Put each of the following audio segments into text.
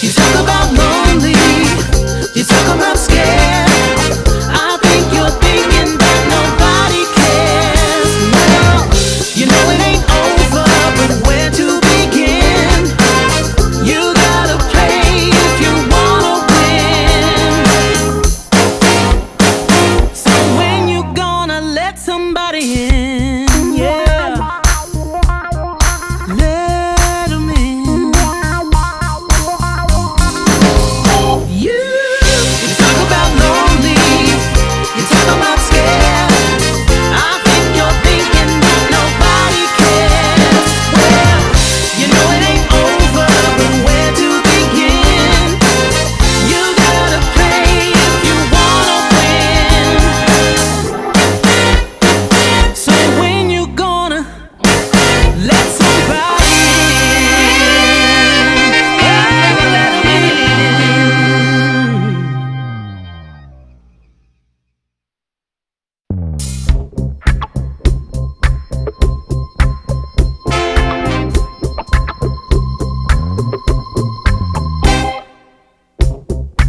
You talk about lonely, you talk about scared. I think you're thinking that nobody cares. Well, you know it ain't over, but where to begin? You gotta play if you wanna win. So when you gonna let somebody in? Yeah, let 'em in. You talk about lonely, you talk about scared. I think you're thinking that nobody cares. Well, you know it ain't over, but where to begin? You gotta play if you wanna win. So when you gonna let somebody in? Let 'em in.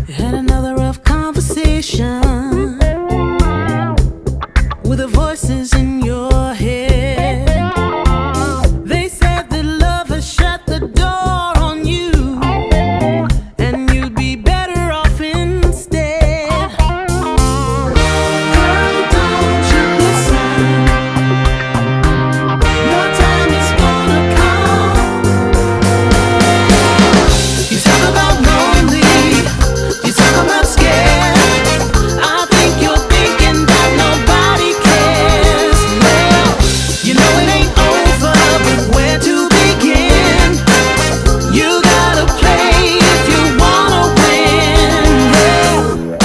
Had another rough conversation with the voices in your head. They said that love has shut the door on you, and you'd be better off instead. Girl, don't you listen? Your time is gonna come. You talk about lonely, you talk about scared. I think you're thinking that nobody cares. Well, you know it ain't over, but where to begin? You gotta play if you wanna win. Yeah.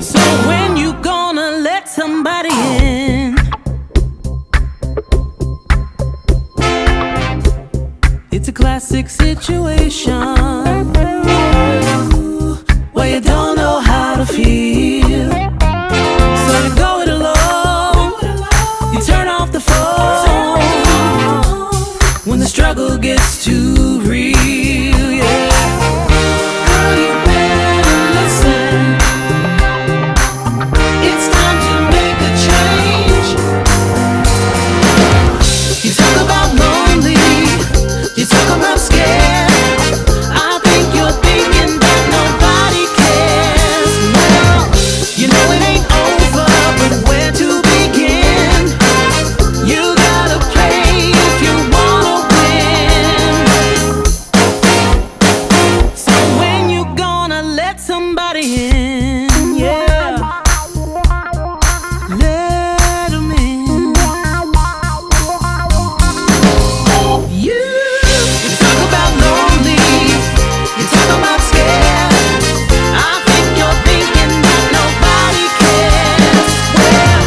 So when you gonna let somebody in? It's a classic situation where you don't know how to feel. So you go it alone, you turn off the phone when the struggle gets too real. Yeah. Girl, you better listen. It's time to make a change. You talk about lonely, you talk about scared. I think you're thinking that nobody cares. Well, you know it ain't over, but where to begin? You gotta play if you wanna win. So when you gonna let somebody in? Yeah, let 'em in. You talk about lonely, you talk about scared. I think you're thinking that nobody cares. Well,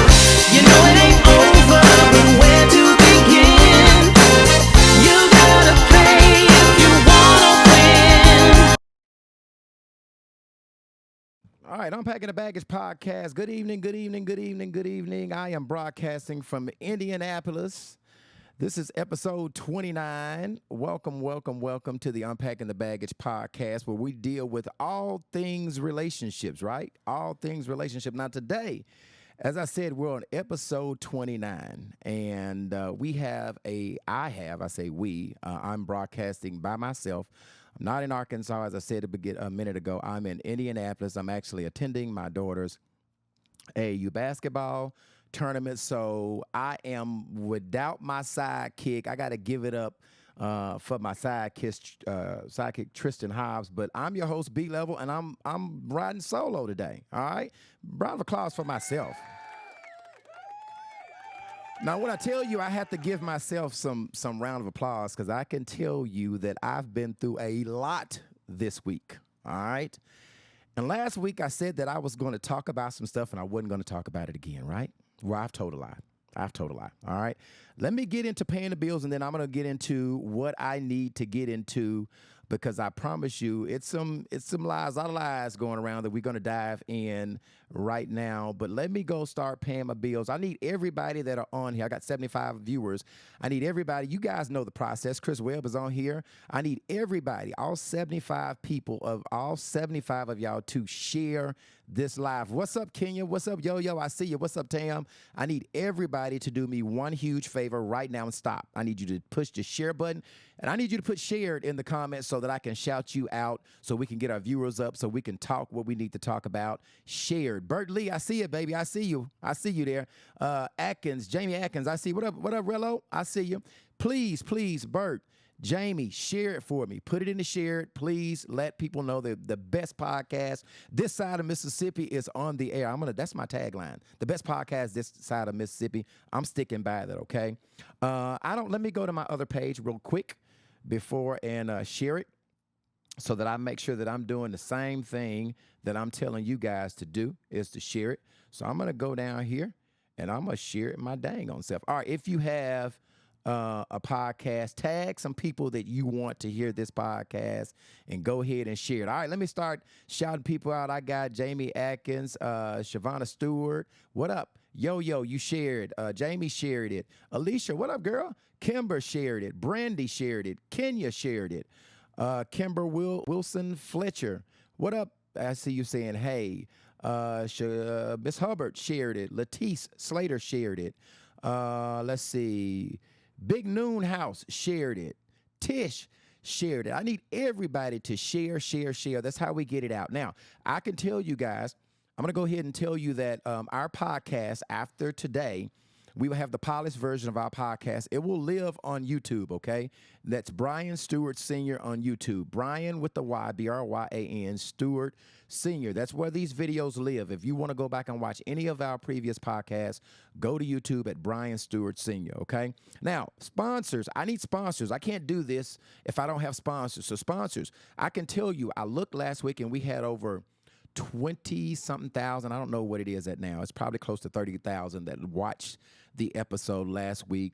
you know it ain't over, but where to begin? You gotta play if you wanna win. All right, Unpacking the Baggage podcast. Good evening, good evening, good evening, good evening. I am broadcasting from Indianapolis. This is episode 29. Welcome, welcome, welcome to the Unpacking the Baggage podcast, where we deal with all things relationships, right? All things relationship. Now, today, as I said, we're on episode 29, and I'm broadcasting by myself. I'm not in Arkansas, as I said a minute ago. I'm in Indianapolis. I'm actually attending my daughter's AAU basketball tournament, so I am without my sidekick. I got to give it up for my sidekick Tristan Hobbs, but I'm your host, B Level, and I'm riding solo today. All right, round of applause for myself. Now, when I tell you I have to give myself some round of applause, because I can tell you that I've been through a lot this week. All right. And last week I said that I was going to talk about some stuff and I wasn't going to talk about it again, right? Well, I've told a lie. All right. Let me get into paying the bills, and then I'm going to get into what I need to get into because I promise you, it's some lies, a lot of lies going around that we're gonna dive in right now. But let me go start paying my bills. I need everybody that are on here. I got 75 viewers. I need everybody. You guys know the process. Chris Webb is on here. I need everybody, all 75 people of all 75 of y'all to share this live. What's up, Kenya? What's up, Yo Yo? I see you. What's up, Tam? I need everybody to do me one huge favor right now and stop. I need you to push the share button, and I need you to put shared in the comments so that I can shout you out, so we can get our viewers up, so we can talk what we need to talk about. Shared. Bert Lee, I see you, baby. I see you. I see you there. Atkins, Jamie Atkins, I see. What up, Rello? I see you. Please, please, Bert. Jamie, share it for me. Put it in the shared. Please let people know that the best podcast this side of Mississippi is on the air. That's my tagline. The best podcast this side of Mississippi. I'm sticking by that, okay? Let me go to my other page real quick before and share it, so that I make sure that I'm doing the same thing that I'm telling you guys to do, is to share it. So I'm gonna go down here and I'm gonna share it my dang on self. All right, if you have a podcast, tag some people that you want to hear this podcast and go ahead and share it. All right, let me start shouting people out. I got Jamie Atkins, Shavonna Stewart. What up? Yo, you shared. Jamie shared it. Alicia, what up, girl? Kimber shared it. Brandy shared it. Kenya shared it. Kimber Wilson Fletcher. What up? I see you saying, hey. Miss Hubbard shared it. Letice Slater shared it. Let's see. Big Noon House shared it. Tish shared it. I need everybody to share. That's how we get it out. Now, I can tell you guys, I'm going to go ahead and tell you that our podcast after today, we will have the polished version of our podcast. It will live on YouTube, okay? That's Brian Stewart Sr. on YouTube. Brian with the Y, Bryan, Stewart Sr. That's where these videos live. If you want to go back and watch any of our previous podcasts, go to YouTube at Brian Stewart Sr., okay? Now, sponsors. I need sponsors. I can't do this if I don't have sponsors. So sponsors, I can tell you, I looked last week and we had over 20-something thousand. I don't know what it is at now. It's probably close to 30,000 that watched the episode last week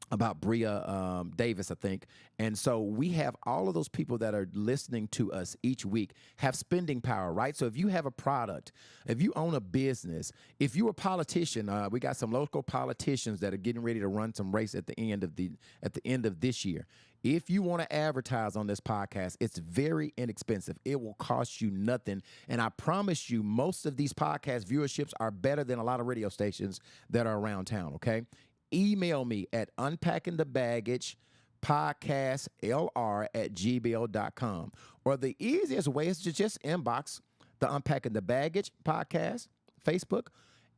about Bria Davis, I think. And so we have all of those people that are listening to us each week have spending power, right? So if you have a product, if you own a business, if you're a politician, we got some local politicians that are getting ready to run some race at the end of this year. If you want to advertise on this podcast, it's very inexpensive. It will cost you nothing. And I promise you, most of these podcast viewerships are better than a lot of radio stations that are around town, okay? Email me at unpackingthebaggagepodcastlr@gmail.com. Or the easiest way is to just inbox the Unpacking the Baggage podcast, Facebook,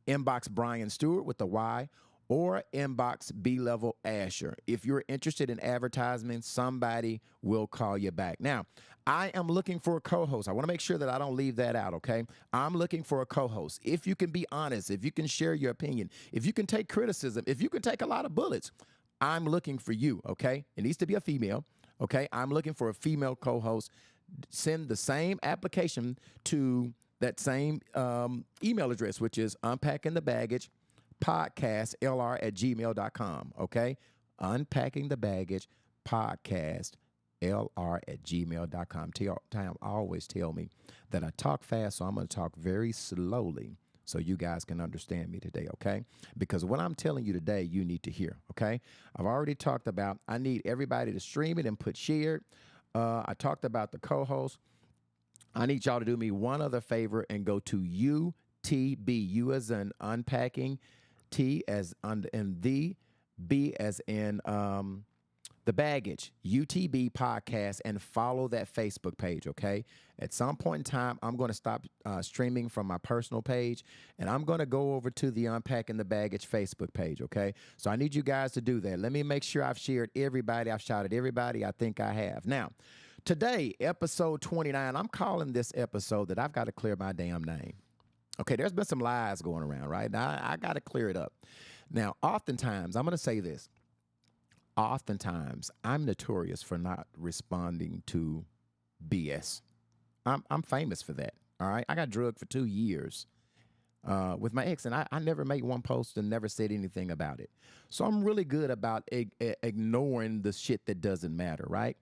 inbox Brian Stewart with the Y, or inbox B-Level Asher. If you're interested in advertisement, somebody will call you back. Now, I am looking for a co-host. I want to make sure that I don't leave that out, okay? I'm looking for a co-host. If you can be honest, if you can share your opinion, if you can take criticism, if you can take a lot of bullets, I'm looking for you, okay? It needs to be a female, okay? I'm looking for a female co-host. Send the same application to that same email address, which is unpackingthebaggagepodcastlr@gmail.com, okay? unpackingthebaggagepodcastlr@gmail.com. Tam always tell me that I talk fast, so I'm going to talk very slowly so you guys can understand me today, okay? Because what I'm telling you today, you need to hear, okay? I've already talked about I need everybody to stream it and put shared. I talked about the co-host. I need y'all to do me one other favor and go to UTB, U as in unpacking, T as in the, B as in the baggage, UTB podcast, and follow that Facebook page, okay? At some point in time, I'm going to stop streaming from my personal page, and I'm going to go over to the Unpacking the Baggage Facebook page, okay? So I need you guys to do that. Let me make sure I've shared everybody. I've shouted everybody. I think I have. Now, today, episode 29, I'm calling this episode that I've got to clear my damn name. Okay, there's been some lies going around, right? Now, I got to clear it up. Now, oftentimes, I'm going to say this. Oftentimes, I'm notorious for not responding to BS. I'm famous for that, all right? I got drugged for 2 years with my ex, and I never made one post and never said anything about it. So I'm really good about ignoring the shit that doesn't matter, right?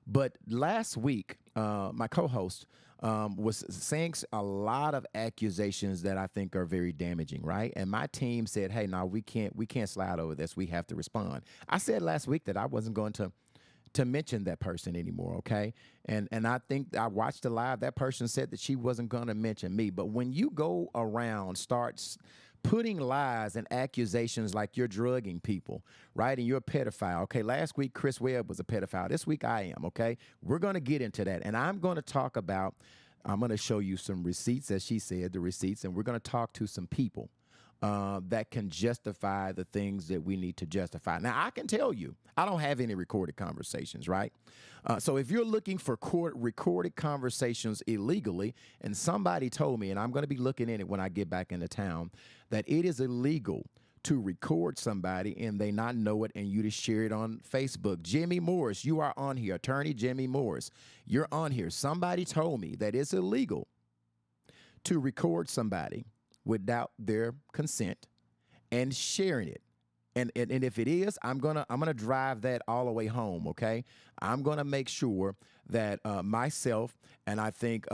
But last week, my co-host was saying a lot of accusations that I think are very damaging, right? And my team said, "Hey, no, we can't slide over this. We have to respond." I said last week that I wasn't going to mention that person anymore, okay? And I think I watched the live. That person said that she wasn't going to mention me. But when you go around, starts putting lies and accusations like you're drugging people, right? And you're a pedophile. Okay, last week Chris Webb was a pedophile. This week I am, okay? We're going to get into that. And I'm going to show you some receipts, as she said, the receipts, and we're going to talk to some people that can justify the things that we need to justify. Now, I can tell you, I don't have any recorded conversations, right? So if you're looking for recorded conversations illegally, and somebody told me, and I'm going to be looking in it when I get back into town, that it is illegal to record somebody and they not know it and you to share it on Facebook. Jimmy Morris, you are on here. Attorney Jimmy Morris, you're on here. Somebody told me that it's illegal to record somebody without their consent and sharing it. And if it is, I'm gonna drive that all the way home. Okay, I'm gonna make sure that myself and I think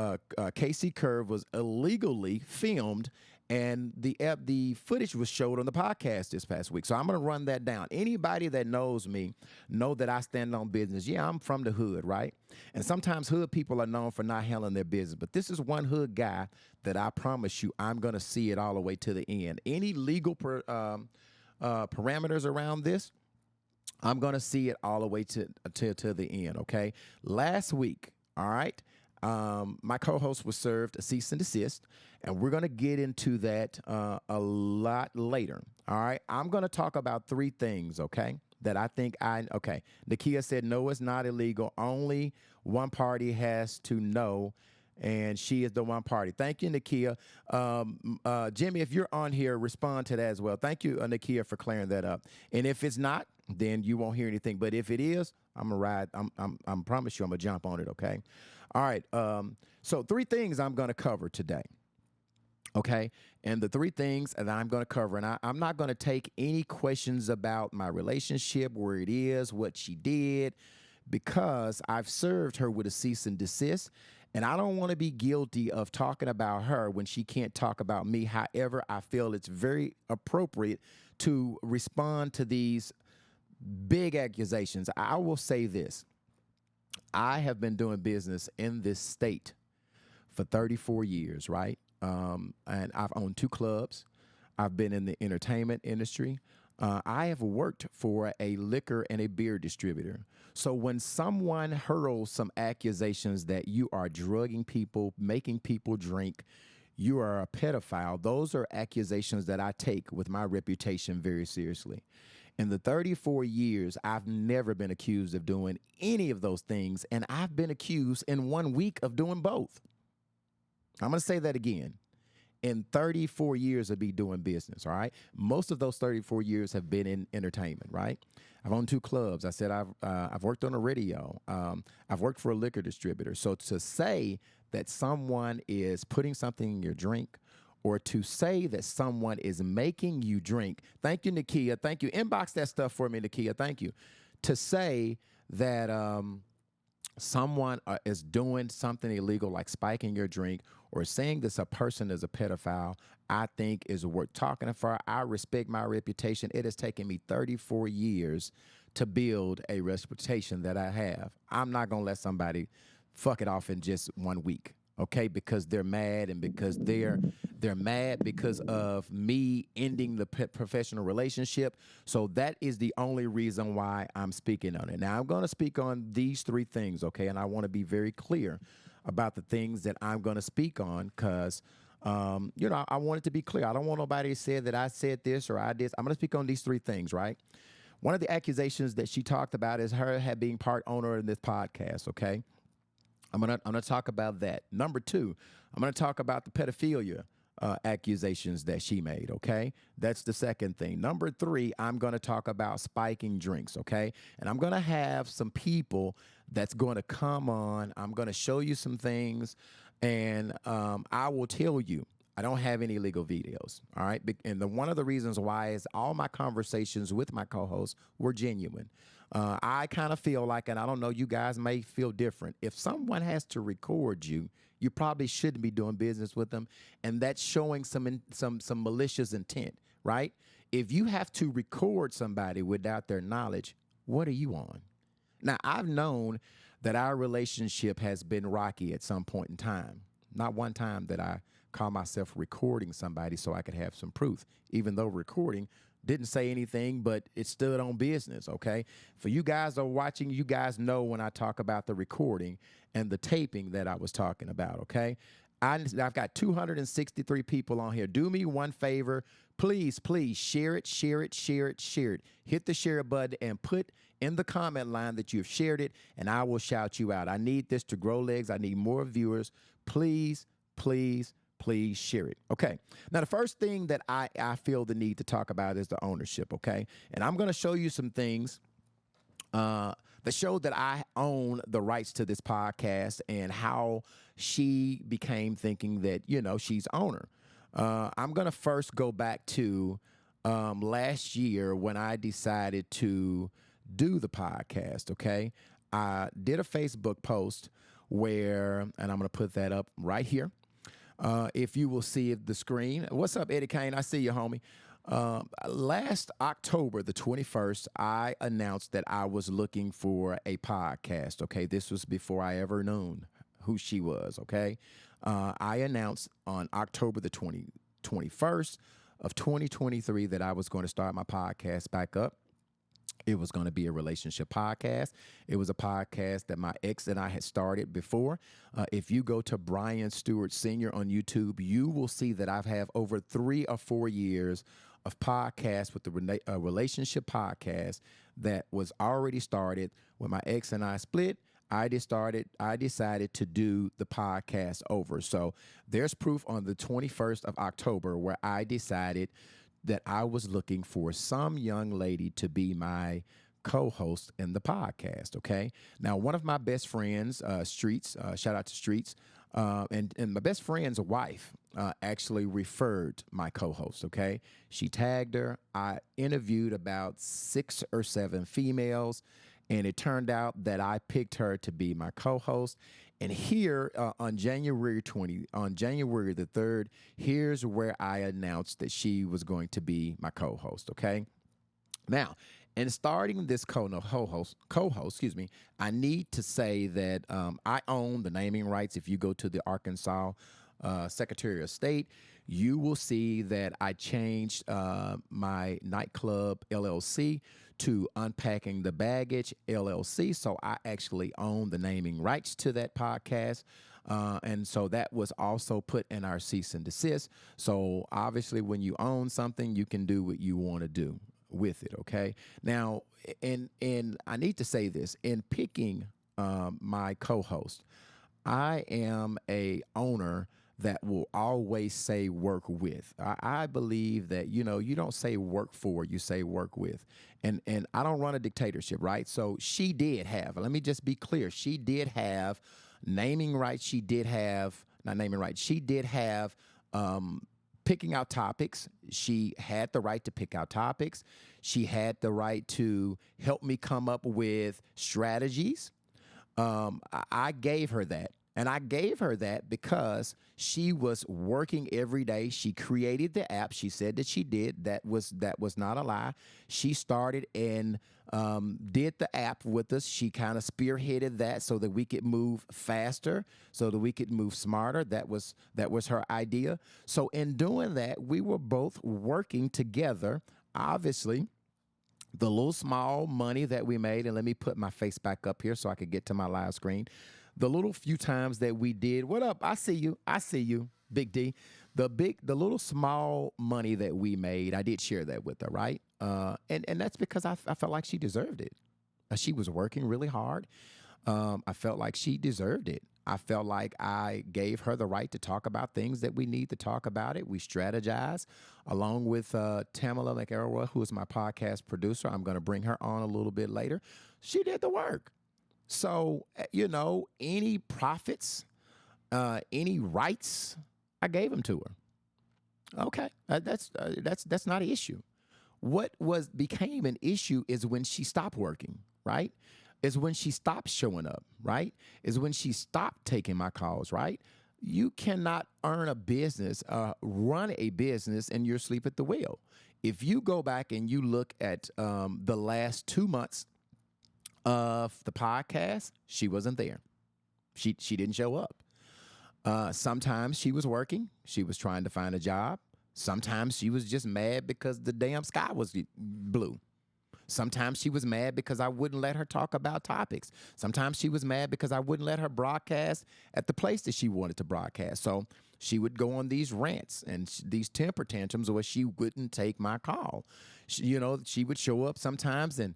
Casey Curve was illegally filmed, and the footage was showed on the podcast this past week. So I'm gonna run that down. Anybody that knows me know that I stand on business. Yeah, I'm from the hood, right? And sometimes hood people are known for not handling their business, but this is one hood guy that I promise you I'm gonna see it all the way to the end. Any legal parameters around this, I'm going to see it all the way to the end, okay? Last week, all right, my co-host was served a cease and desist, and we're going to get into that a lot later, all right? I'm going to talk about three things, okay, that I think okay. Nakia said, no, it's not illegal. Only one party has to know, and she is the one party. Thank you, Nakia. Jimmy, if you're on here, respond to that as well. Thank you, Nakia, for clearing that up. And if it's not, then you won't hear anything. But if it is, I'm gonna ride. I'm promise you, I'm gonna jump on it. Okay. All right. So three things I'm gonna cover today. Okay. And the three things that I'm going to cover, and I'm not going to take any questions about my relationship, where it is, what she did, because I've served her with a cease and desist. And I don't want to be guilty of talking about her when she can't talk about me. However, I feel it's very appropriate to respond to these big accusations. I will say this. I have been doing business in this state for 34 years, right? And I've owned two clubs. I've been in the entertainment industry. I have worked for a liquor and a beer distributor. So when someone hurls some accusations that you are drugging people, making people drink, you are a pedophile, those are accusations that I take with my reputation very seriously. In the 34 years, I've never been accused of doing any of those things, and I've been accused in 1 week of doing both. I'm going to say that again. In 34 years of me doing business, all right? Most of those 34 years have been in entertainment, right? I've owned two clubs. I said I've worked on a radio. I've worked for a liquor distributor. So to say that someone is putting something in your drink, or to say that someone is making you drink, thank you, Nakia. Thank you. Inbox that stuff for me, Nakia. Thank you. To say that someone is doing something illegal like spiking your drink or saying this a person is a pedophile, I think is worth talking for. I respect my reputation. It has taken me 34 years to build a reputation that I have. I'm not going to let somebody fuck it off in just 1 week, okay? Because they're mad, and because they're mad because of me ending the professional relationship. So that is the only reason why I'm speaking on it. Now, I'm going to speak on these three things, okay? And I want to be very clear about the things that I'm going to speak on, because I want it to be clear. I don't want nobody to say that I said this or I did. I'm going to speak on these three things, right? One of the accusations that she talked about is her being part owner in this podcast, okay? I'm gonna talk about that. Number two, I'm gonna talk about the pedophilia accusations that she made, okay? That's the second thing. Number three, I'm gonna talk about spiking drinks, okay? And I'm gonna have some people that's gonna come on. I'm gonna show you some things, and I will tell you, I don't have any legal videos, all right? And one of the reasons why is all my conversations with my co-hosts were genuine. I kind of feel like, and I don't know, you guys may feel different. If someone has to record you, you probably shouldn't be doing business with them, and that's showing some malicious intent, right? If you have to record somebody without their knowledge, what are you on? Now, I've known that our relationship has been rocky at some point in time. Not one time that I call myself recording somebody so I could have some proof, even though recording didn't say anything, but it stood on business, okay? For you guys that are watching, you guys know when I talk about the recording and the taping that I was talking about, okay? I've got 263 people on here. Do me one favor. Please, please share it, share it, share it, share it. Hit the share button and put in the comment line that you've shared it, and I will shout you out. I need this to grow legs. I need more viewers. Please, please, please share it. Okay. Now, the first thing that I feel the need to talk about is the ownership, okay? And I'm going to show you some things that show that I own the rights to this podcast and how she became thinking that, she's owner. I'm going to first go back to last year when I decided to do the podcast, okay? I did a Facebook post where, and I'm going to put that up right here. If you will see the screen. What's up, Eddie Kane? I see you, homie. Last October, the 21st, I announced that I was looking for a podcast, okay? This was before I ever known who she was, okay? I announced on October the 21st of 2023 that I was going to start my podcast back up. It was going to be a relationship podcast. It was a podcast that my ex and I had started before. If you go to Brian Stewart Sr. on YouTube, you will see that I have over 3 or 4 years of podcasts with the relationship podcast that was already started. When my ex and I split, I decided to do the podcast over. So there's proof on the 21st of October where I decided that I was looking for some young lady to be my co-host in the podcast, okay? Now, one of my best friends, Streets, shout out to Streets, and my best friend's wife actually referred my co-host, okay? She tagged her. I interviewed about 6 or 7 females, and it turned out that I picked her to be my co-host. And here on January the 3rd, here's where I announced that she was going to be my co-host, okay? Now, in starting this co-host, I need to say that I own the naming rights. If you go to the Arkansas Secretary of State, you will see that I changed my nightclub LLC to Unpacking the Baggage LLC. So I actually own the naming rights to that podcast. And so that was also put in our cease and desist. So obviously when you own something, you can do what you want to do with it, okay? Now, and I need to say this, in picking my co-host, I am a owner that will always say work with. I believe that, you don't say work for, you say work with. And I don't run a dictatorship, right? So she did have, let me just be clear, she did have naming rights. She did have, not naming rights, she did have picking out topics. She had the right to pick out topics. She had the right to help me come up with strategies. I gave her that. And I gave her that because she was working every day. She created the app. She said that she did. That was not a lie. She started and did the app with us. She kind of spearheaded that so that we could move faster, so that we could move smarter. That was her idea. So in doing that, we were both working together. Obviously, the little small money that we made, and let me put my face back up here so I could get to my live screen. The little few times that we did, what up? I see you, Big D. The little small money that we made, I did share that with her, right? And that's because I felt like she deserved it. She was working really hard. I felt like she deserved it. I felt like I gave her the right to talk about things that we need to talk about it. We strategized along with Tamala McElroy, who is my podcast producer. I'm going to bring her on a little bit later. She did the work. So, any profits, any rights, I gave them to her. Okay, that's not an issue. What became an issue is when she stopped working, right? Is when she stopped showing up, right? Is when she stopped taking my calls, right? You cannot earn a business, run a business, and you're asleep at the wheel. If you go back and you look at the last 2 months of the podcast, she wasn't there. She didn't show up. Sometimes she was working. She was trying to find a job. Sometimes she was just mad because the damn sky was blue. Sometimes she was mad because I wouldn't let her talk about topics. Sometimes she was mad because I wouldn't let her broadcast at the place that she wanted to broadcast. So she would go on these rants and these temper tantrums where she wouldn't take my call. She would show up sometimes and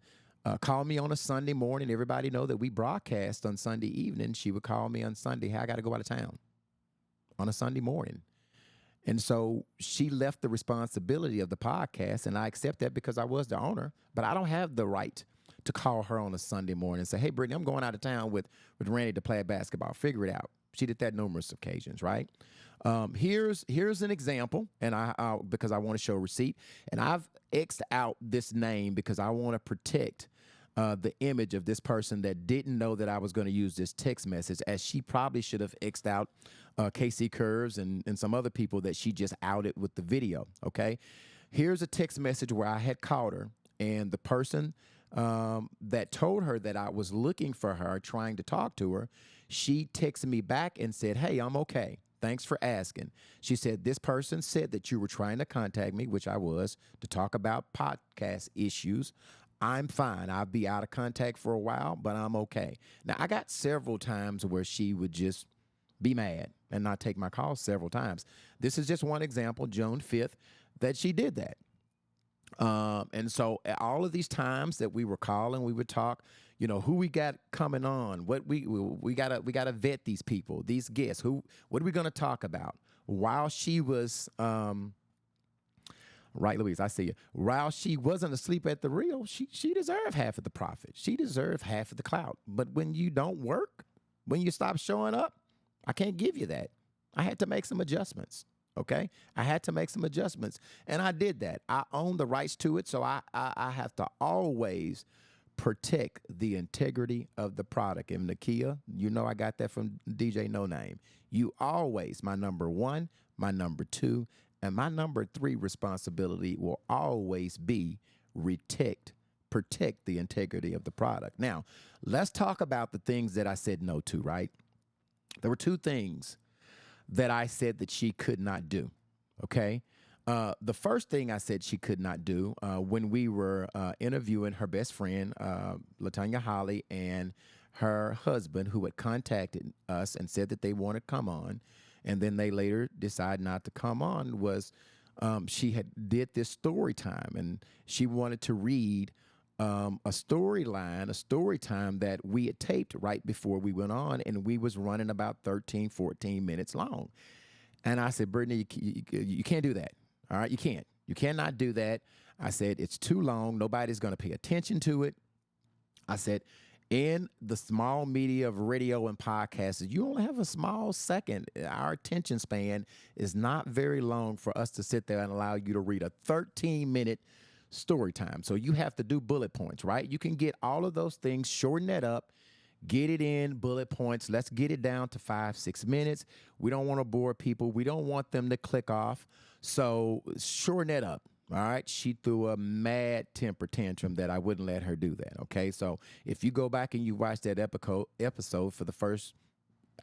call me on a Sunday morning. Everybody know that we broadcast on Sunday evening. She would call me on Sunday. Hey, I got to go out of town on a Sunday morning. And so she left the responsibility of the podcast, and I accept that because I was the owner, but I don't have the right to call her on a Sunday morning and say, hey, Brittany, I'm going out of town with Randy to play basketball. Figure it out. She did that numerous occasions, right? Here's an example, and because I want to show a receipt, and I've X'd out this name because I want to protect the image of this person that didn't know that I was going to use this text message, as she probably should have X'd out KC Curves and some other people that she just outed with the video, okay? Here's a text message where I had called her, and the person that told her that I was looking for her, trying to talk to her, she texted me back and said, hey, I'm okay. Thanks for asking. She said, this person said that you were trying to contact me, which I was, to talk about podcast issues. I'm fine. I'll be out of contact for a while, but I'm okay. Now, I got several times where she would just be mad and not take my calls several times. This is just one example, June 5th, that she did that. And so all of these times that we were calling, we would talk, who we got coming on, what we gotta vet these people, these guests, what are we gonna talk about? While she was right, Louise, I see you. While she wasn't asleep at the wheel, she deserved half of the profit. She deserved half of the clout. But when you don't work, when you stop showing up, I can't give you that. I had to make some adjustments. Okay, I had to make some adjustments, and I did that. I own the rights to it, so I have to always protect the integrity of the product. And Nakia, I got that from DJ No Name. You always, my number one, my number two, and my number three responsibility will always be protect the integrity of the product. Now, let's talk about the things that I said no to, right? There were two things that I said that she could not do, okay? The first thing I said she could not do when we were interviewing her best friend, LaTanya Holly, and her husband, who had contacted us and said that they wanted to come on, and then they later decided not to come on, was she had did this story time, and she wanted to read a story time that we had taped right before we went on, and we was running about 13, 14 minutes long. And I said, Brittany, you can't do that. All right, you can't. You cannot do that. I said, it's too long. Nobody's going to pay attention to it. I said, in the small media of radio and podcasts, you only have a small second. Our attention span is not very long for us to sit there and allow you to read a 13-minute story time. So you have to do bullet points, right? You can get all of those things, shorten that up, get it in bullet points. Let's get it down to 5-6 minutes. We don't want to bore people. We don't want them to click off. So shorten that up. All right. She threw a mad temper tantrum that I wouldn't let her do that. Okay. So if you go back and you watch that episode for the first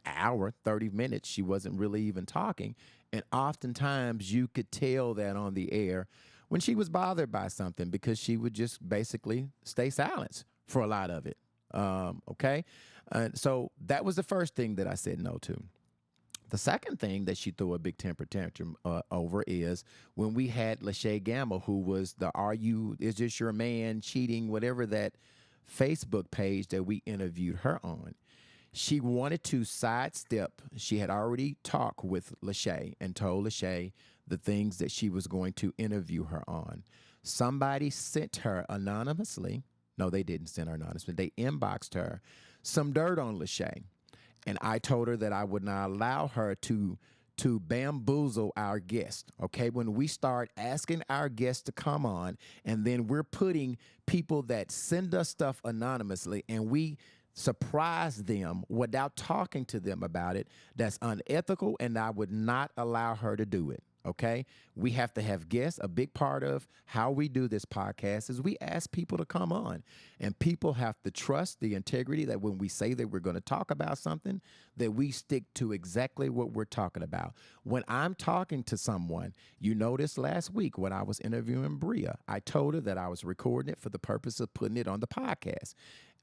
hour, 30 minutes, she wasn't really even talking. And oftentimes you could tell that on the air when she was bothered by something, because she would just basically stay silent for a lot of it. Okay. So that was the first thing that I said no to. The second thing that she threw a big temper tantrum over is when we had Lachey Gamble, who was is this your man cheating, whatever that Facebook page that we interviewed her on. She wanted to sidestep. She had already talked with Lachey and told Lachey the things that she was going to interview her on. Somebody sent her anonymously. No, they didn't send her anonymously. They inboxed her some dirt on Lachey. And I told her that I would not allow her to to bamboozle our guests. Okay, when we start asking our guests to come on, and then we're putting people that send us stuff anonymously, and we surprise them without talking to them about it, that's unethical, and I would not allow her to do it. Okay, we have to have guests. A big part of how we do this podcast is we ask people to come on, and people have to trust the integrity that when we say that we're going to talk about something, that we stick to exactly what we're talking about. When I'm talking to someone, you noticed last week when I was interviewing Bria, I told her that I was recording it for the purpose of putting it on the podcast.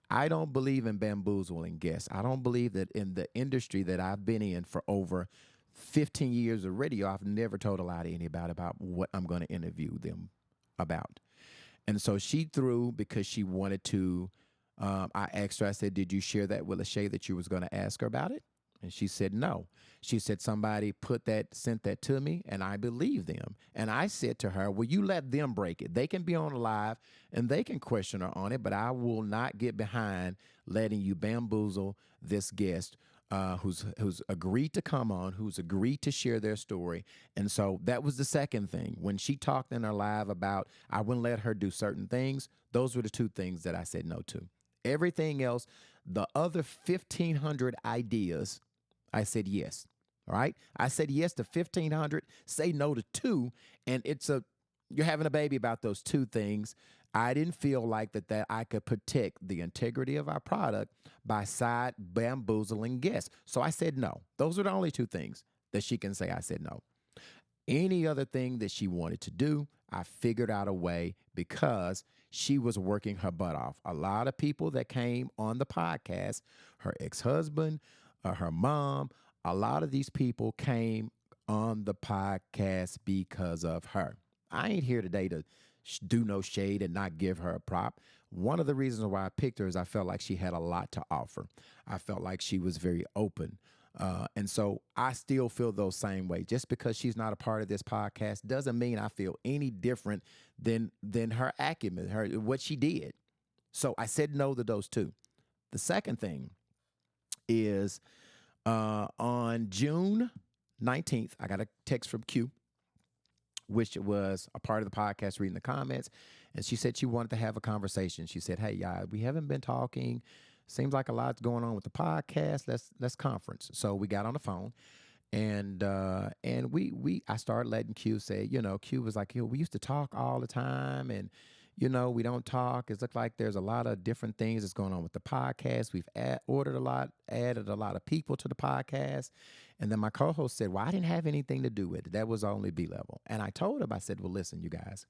I don't believe in bamboozling guests. I don't believe that in the industry that I've been in for over 15 years of radio, I've never told a lie to anybody about what I'm going to interview them about. And so she threw because she wanted to. I asked her, I said, did you share that with Lachey that you was going to ask her about it? And she said, no. She said, somebody sent that to me, and I believe them. And I said to her, well, you let them break it. They can be on live, and they can question her on it, but I will not get behind letting you bamboozle this guest who's agreed to come on, who's agreed to share their story. And so that was the second thing. When she talked in her live about I wouldn't let her do certain things, those were the two things that I said no to. Everything else, the other 1,500 ideas, I said yes. All right? I said yes to 1,500, say no to two, and you're having a baby about those two things. I didn't feel like that I could protect the integrity of our product by side bamboozling guests. So I said no. Those are the only two things that she can say I said no. Any other thing that she wanted to do, I figured out a way because she was working her butt off. A lot of people that came on the podcast, her ex-husband, her mom, a lot of these people came on the podcast because of her. I ain't here today to do no shade and not give her a prop. One of the reasons why I picked her is I felt like she had a lot to offer. I felt like she was very open. And so I still feel those same way. Just because she's not a part of this podcast doesn't mean I feel any different than her acumen, what she did. So I said no to those two. The second thing is on June 19th, I got a text from Q, which was a part of the podcast, reading the comments. And she said she wanted to have a conversation. She said, hey, we haven't been talking. Seems like a lot's going on with the podcast. Let's conference. So we got on the phone, and I started letting Q say, Q was like, we used to talk all the time, and we don't talk. It looks like there's a lot of different things that's going on with the podcast. We've added a lot of people to the podcast. And then my co-host said, well, I didn't have anything to do with it. That was only B-level. And I told him, I said, well, listen, you guys,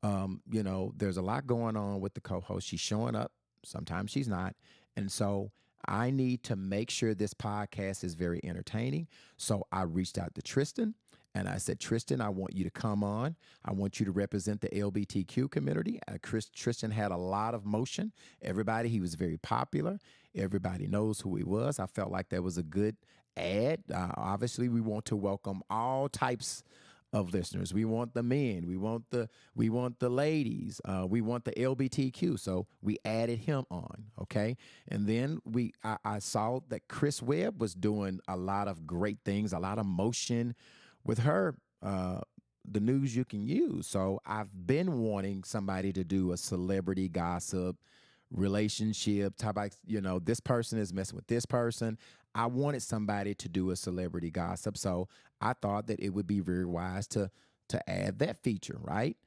there's a lot going on with the co-host. She's showing up. Sometimes she's not. And so I need to make sure this podcast is very entertaining. So I reached out to Tristan. And I said, Tristan, I want you to come on. I want you to represent the LGBTQ community. Tristan had a lot of motion. He was very popular. Everybody knows who he was. I felt like that was a good ad. Obviously, we want to welcome all types of listeners. We want the men. We want the ladies. We want the LGBTQ. So we added him on. Okay. And then I saw that Chris Webb was doing a lot of great things, a lot of motion with her, the news you can use. So I've been wanting somebody to do a celebrity gossip relationship type, this person is messing with this person. I wanted somebody to do a celebrity gossip. So I thought that it would be very wise to add that feature, right?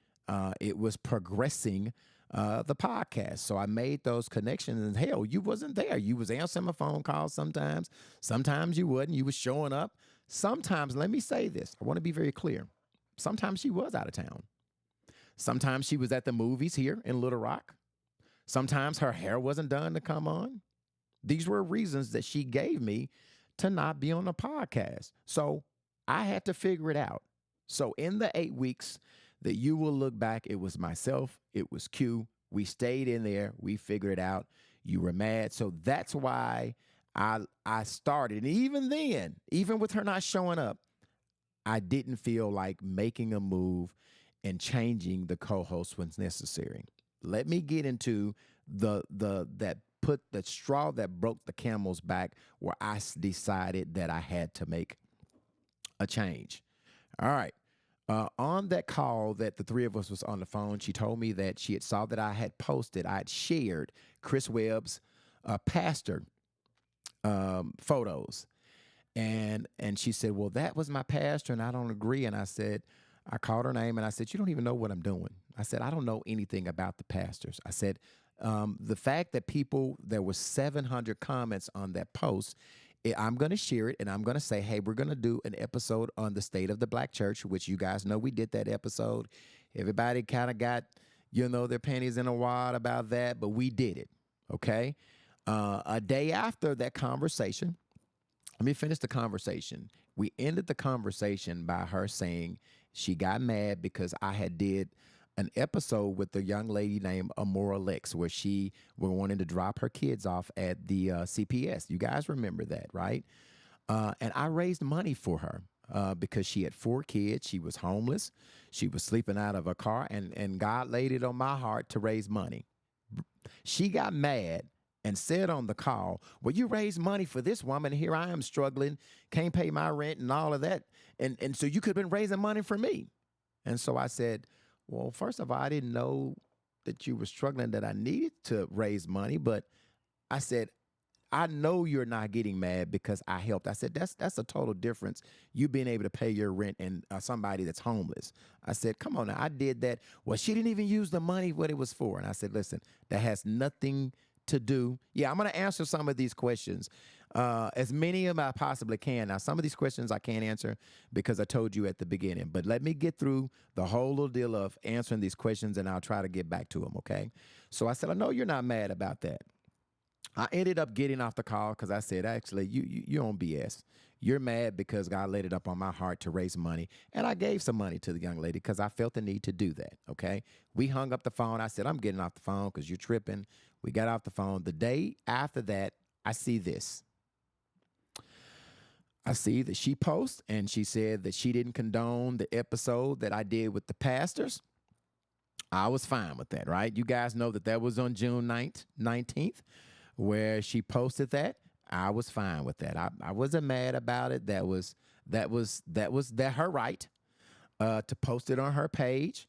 It was progressing the podcast. So I made those connections, and hell, you wasn't there. You was answering my phone calls sometimes. Sometimes you wasn't. You was showing up. Sometimes, let me say this. I want to be very clear. Sometimes she was out of town. Sometimes she was at the movies here in Little Rock. Sometimes her hair wasn't done to come on. These were reasons that she gave me to not be on the podcast. So I had to figure it out. So in the 8 weeks that you will look back, it was myself, it was Q. We stayed in there. We figured it out. You were mad. So that's why I started. And even then, even with her not showing up, I didn't feel like making a move and changing the co-host when necessary. Let me get into the straw that broke the camel's back, where I decided that I had to make a change. All right. On that call that the three of us was on the phone, she told me that she had saw that I had shared Chris Webb's pastor photos, and she said, "Well, that was my pastor, and I don't agree." And I said, I called her name, and I said, "You don't even know what I'm doing." I said, "I don't know anything about the pastors." I said, "The fact that there was 700 comments on that post." I'm going to share it and I'm going to say, hey, we're going to do an episode on the state of the black church, which you guys know we did that episode. Everybody kind of got, their panties in a wad about that, but we did it. Okay. A day after that conversation, let me finish the conversation. We ended the conversation by her saying she got mad because I had did an episode with a young lady named Amora Lex, where she were wanting to drop her kids off at the CPS. You guys remember that, right? And I raised money for her because she had 4 kids. She was homeless. She was sleeping out of a car, and God laid it on my heart to raise money. She got mad and said on the call, well, you raised money for this woman. Here I am struggling, can't pay my rent and all of that. And so you could have been raising money for me. And so I said, well, first of all, I didn't know that you were struggling, that I needed to raise money. But I said, I know you're not getting mad because I helped. I said, that's a total difference. You being able to pay your rent and somebody that's homeless. I said, come on now, I did that. Well, she didn't even use the money what it was for. And I said, listen, that has nothing to do. Yeah, I'm going to answer some of these questions, as many of them I possibly can. Now, some of these questions I can't answer because I told you at the beginning, but let me get through the whole little deal of answering these questions and I'll try to get back to them, okay? So I said, I know you're not mad about that. I ended up getting off the call because I said, actually, you're on BS. You're mad because God laid it up on my heart to raise money. And I gave some money to the young lady because I felt the need to do that, okay? We hung up the phone. I said, I'm getting off the phone because you're tripping. We got off the phone. The day after that, I see this. I see that she posts and she said that she didn't condone the episode that I did with the pastors. I was fine with that, right? You guys know that was on June 19th, where she posted that. I was fine with that. I wasn't mad about it. That was her right to post it on her page.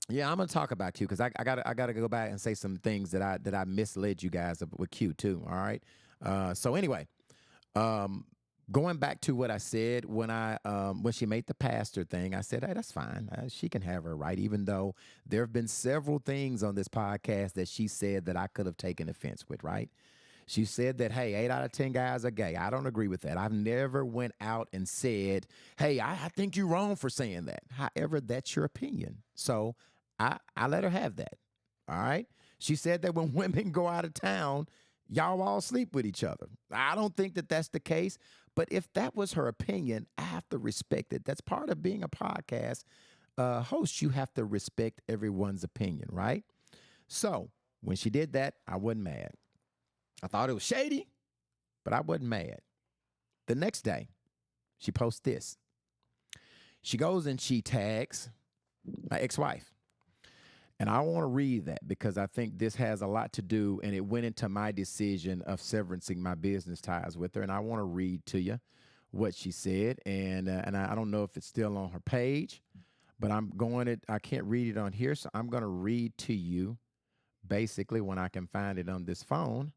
Yeah, I'm gonna talk about Q because I gotta go back and say some things that I misled you guys with Q too. All right. So anyway, going back to what I said when she made the pastor thing, I said, hey, that's fine. She can have her right, even though there have been several things on this podcast that she said that I could have taken offense with, right? She said that, hey, 8 out of 10 guys are gay. I don't agree with that. I've never went out and said, hey, I think you're wrong for saying that. However, that's your opinion. So I let her have that. All right. She said that when women go out of town, y'all all sleep with each other. I don't think that that's the case. But if that was her opinion, I have to respect it. That's part of being a podcast host. You have to respect everyone's opinion, right? So when she did that, I wasn't mad. I thought it was shady, but I wasn't mad. The next day, she posts this. She goes and she tags my ex-wife. And I want to read that because I think this has a lot to do, and it went into my decision of severancing my business ties with her. And I want to read to you what she said. And I don't know if it's still on her page, but I can't read it on here, so I'm going to read to you basically when I can find it on this phone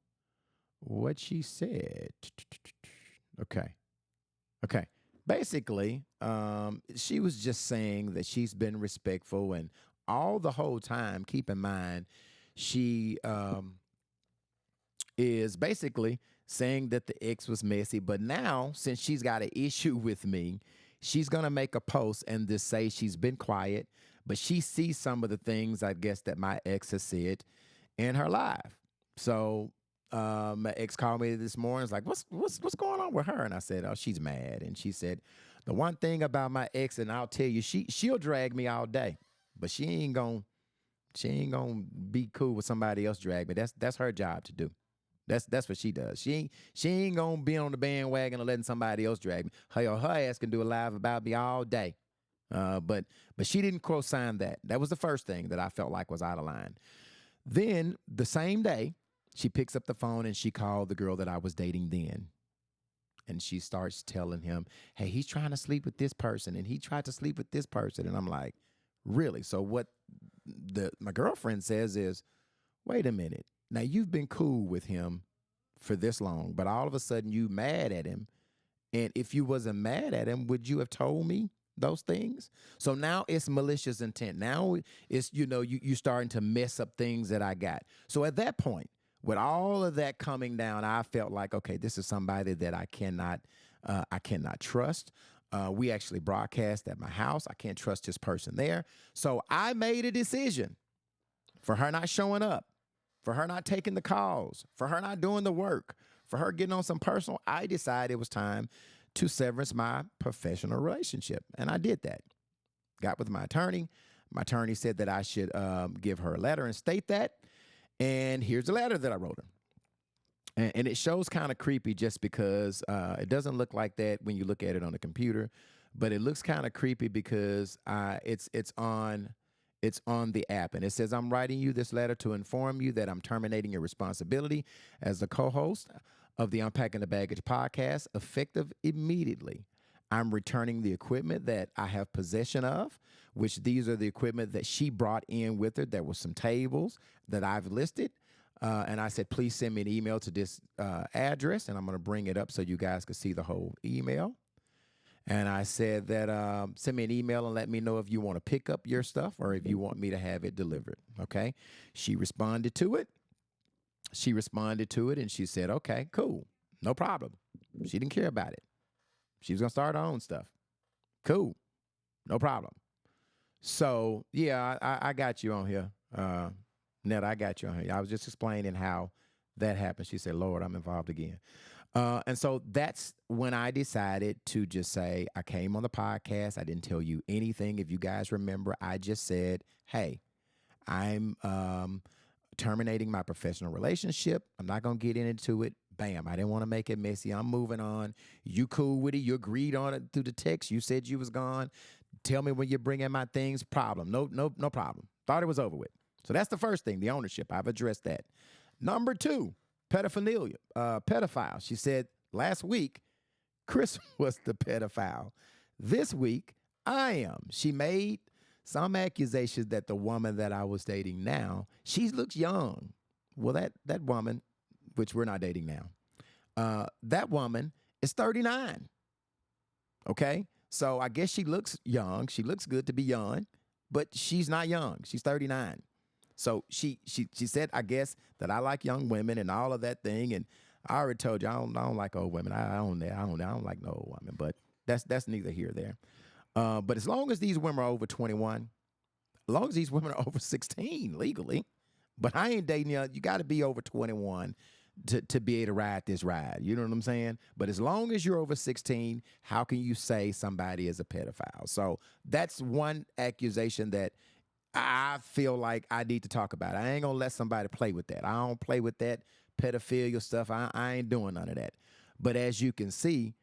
what she said. Okay. Basically, she was just saying that she's been respectful and all the whole time, keep in mind, she is basically saying that the ex was messy. But now, since she's got an issue with me, she's going to make a post and just say she's been quiet, but she sees some of the things, I guess, that my ex has said in her life. So my ex called me this morning. It's like, what's going on with her? And I said, oh, she's mad. And she said, the one thing about my ex, and I'll tell you, she'll drag me all day, but she ain't gonna be cool with somebody else drag me. That's her job to do. That's what she does. She ain't gonna be on the bandwagon or letting somebody else drag me. Her ass can do a live about me all day. But she didn't co-sign that. That was the first thing that I felt like was out of line. Then the same day, she picks up the phone and she called the girl that I was dating then. and she starts telling him, hey, he's trying to sleep with this person and he tried to sleep with this person. And I'm like, really? So what my girlfriend says is, wait a minute. Now you've been cool with him for this long, but all of a sudden you mad at him. And if you wasn't mad at him, would you have told me those things? So now it's malicious intent. Now it's, you starting to mess up things that I got. So at that point, with all of that coming down, I felt like, okay, this is somebody that I cannot trust. We actually broadcast at my house. I can't trust this person there. So I made a decision for her not showing up, for her not taking the calls, for her not doing the work, for her getting on some personal. I decided it was time to severance my professional relationship. And I did that. Got with my attorney. My attorney said that I should give her a letter and state that. And here's the letter that I wrote her. And it shows kind of creepy just because it doesn't look like that when you look at it on the computer, but it looks kind of creepy because it's on the app. And it says, I'm writing you this letter to inform you that I'm terminating your responsibility as the co-host of the Unpacking the Baggage podcast effective immediately. I'm returning the equipment that I have possession of, which these are the equipment that she brought in with her. There were some tables that I've listed. And I said, please send me an email to this address, and I'm going to bring it up so you guys can see the whole email. And I said that send me an email and let me know if you want to pick up your stuff or if you want me to have it delivered. Okay. She responded to it. And she said, okay, cool. No problem. She didn't care about it. She was going to start her own stuff. Cool. No problem. So, yeah, I got you on here. Netta, I got you on here. I was just explaining how that happened. She said, Lord, I'm involved again. And so that's when I decided to just say, I came on the podcast. I didn't tell you anything. If you guys remember, I just said, hey, I'm terminating my professional relationship. I'm not going to get into it. Bam. I didn't want to make it messy. I'm moving on. You cool with it. You agreed on it through the text. You said you was gone. Tell me when you're bringing my things. Problem. No problem. Thought it was over with. So that's the first thing, the ownership. I've addressed that. Number 2, pedophilia, pedophile. She said last week, Chris was the pedophile. This week, I am. She made some accusations that the woman that I was dating now, she looks young. Well, that woman, which we're not dating now, that woman is 39. Okay? So I guess she looks young. She looks good to be young, but she's not young. She's 39. So she said, I guess, that I like young women and all of that thing. And I already told you I don't like old women. I don't like no old women. But that's neither here nor there. But as long as these women are over 21, as long as these women are over 16 legally, but I ain't dating you. You got to be over 21 to be able to ride this ride. You know what I'm saying? But as long as you're over 16, how can you say somebody is a pedophile? So that's one accusation that I feel like I need to talk about. I ain't going to let somebody play with that. I don't play with that pedophilia stuff. I ain't doing none of that. But as you can see,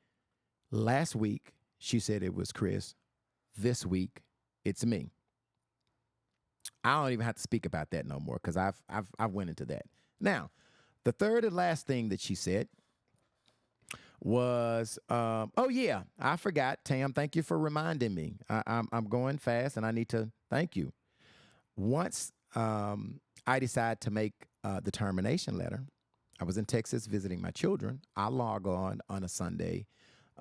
last week, she said it was Chris. This week, it's me. I don't even have to speak about that no more because I've went into that. Now, the third and last thing that she said was, oh yeah, I forgot. Tam, thank you for reminding me. I'm going fast and I need to thank you. Once I decided to make the termination letter, I was in Texas visiting my children. I log on a Sunday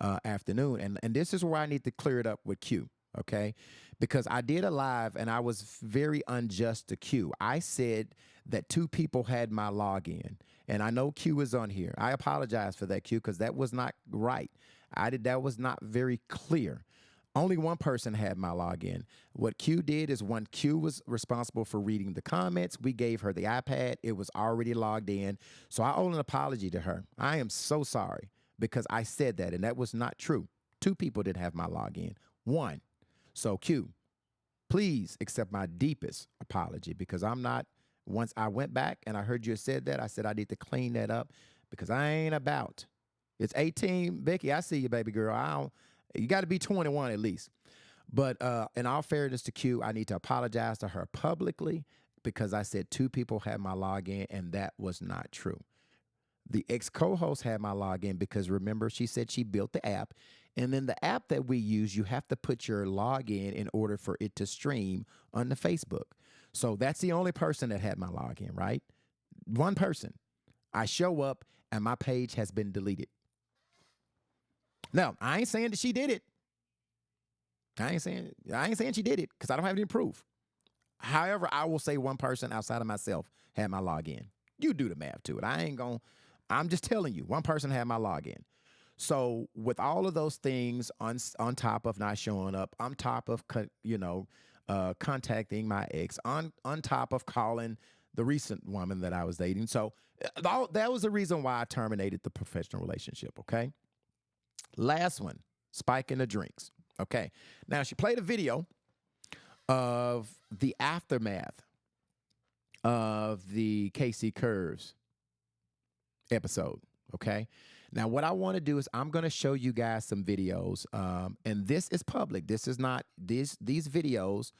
afternoon. And this is where I need to clear it up with Q, okay? Because I did a live and I was very unjust to Q. I said that 2 people had my login. And I know Q is on here. I apologize for that, Q, because that was not right. That was not very clear. Only one person had my login. What Q did is when Q was responsible for reading the comments, we gave her the iPad. It was already logged in. So I owe an apology to her. I am so sorry because I said that, and that was not true. 2 people didn't have my login. 1. So Q, please accept my deepest apology because I'm not, once I went back and I heard you said that, I said I need to clean that up because I ain't about. It's 18. Becky, I see you, baby girl. You got to be 21 at least. But in all fairness to Q, I need to apologize to her publicly because I said 2 people had my login, and that was not true. The ex co-host had my login because remember, she said she built the app. And then the app that we use, you have to put your login in order for it to stream on the Facebook. So that's the only person that had my login, right? One person. I show up and my page has been deleted. Now, I ain't saying that she did it. I ain't saying she did it because I don't have any proof. However, I will say one person outside of myself had my login. You do the math to it. I'm just telling you, one person had my login. So with all of those things on top of not showing up, on top of contacting my ex, on top of calling the recent woman that I was dating. So that was the reason why I terminated the professional relationship. Okay. Last one, spiking the drinks. Okay. Now she played a video of the aftermath of the KC Curves episode. Okay. Now, what I want to do is I'm going to show you guys some videos, and this is public. This is not these videos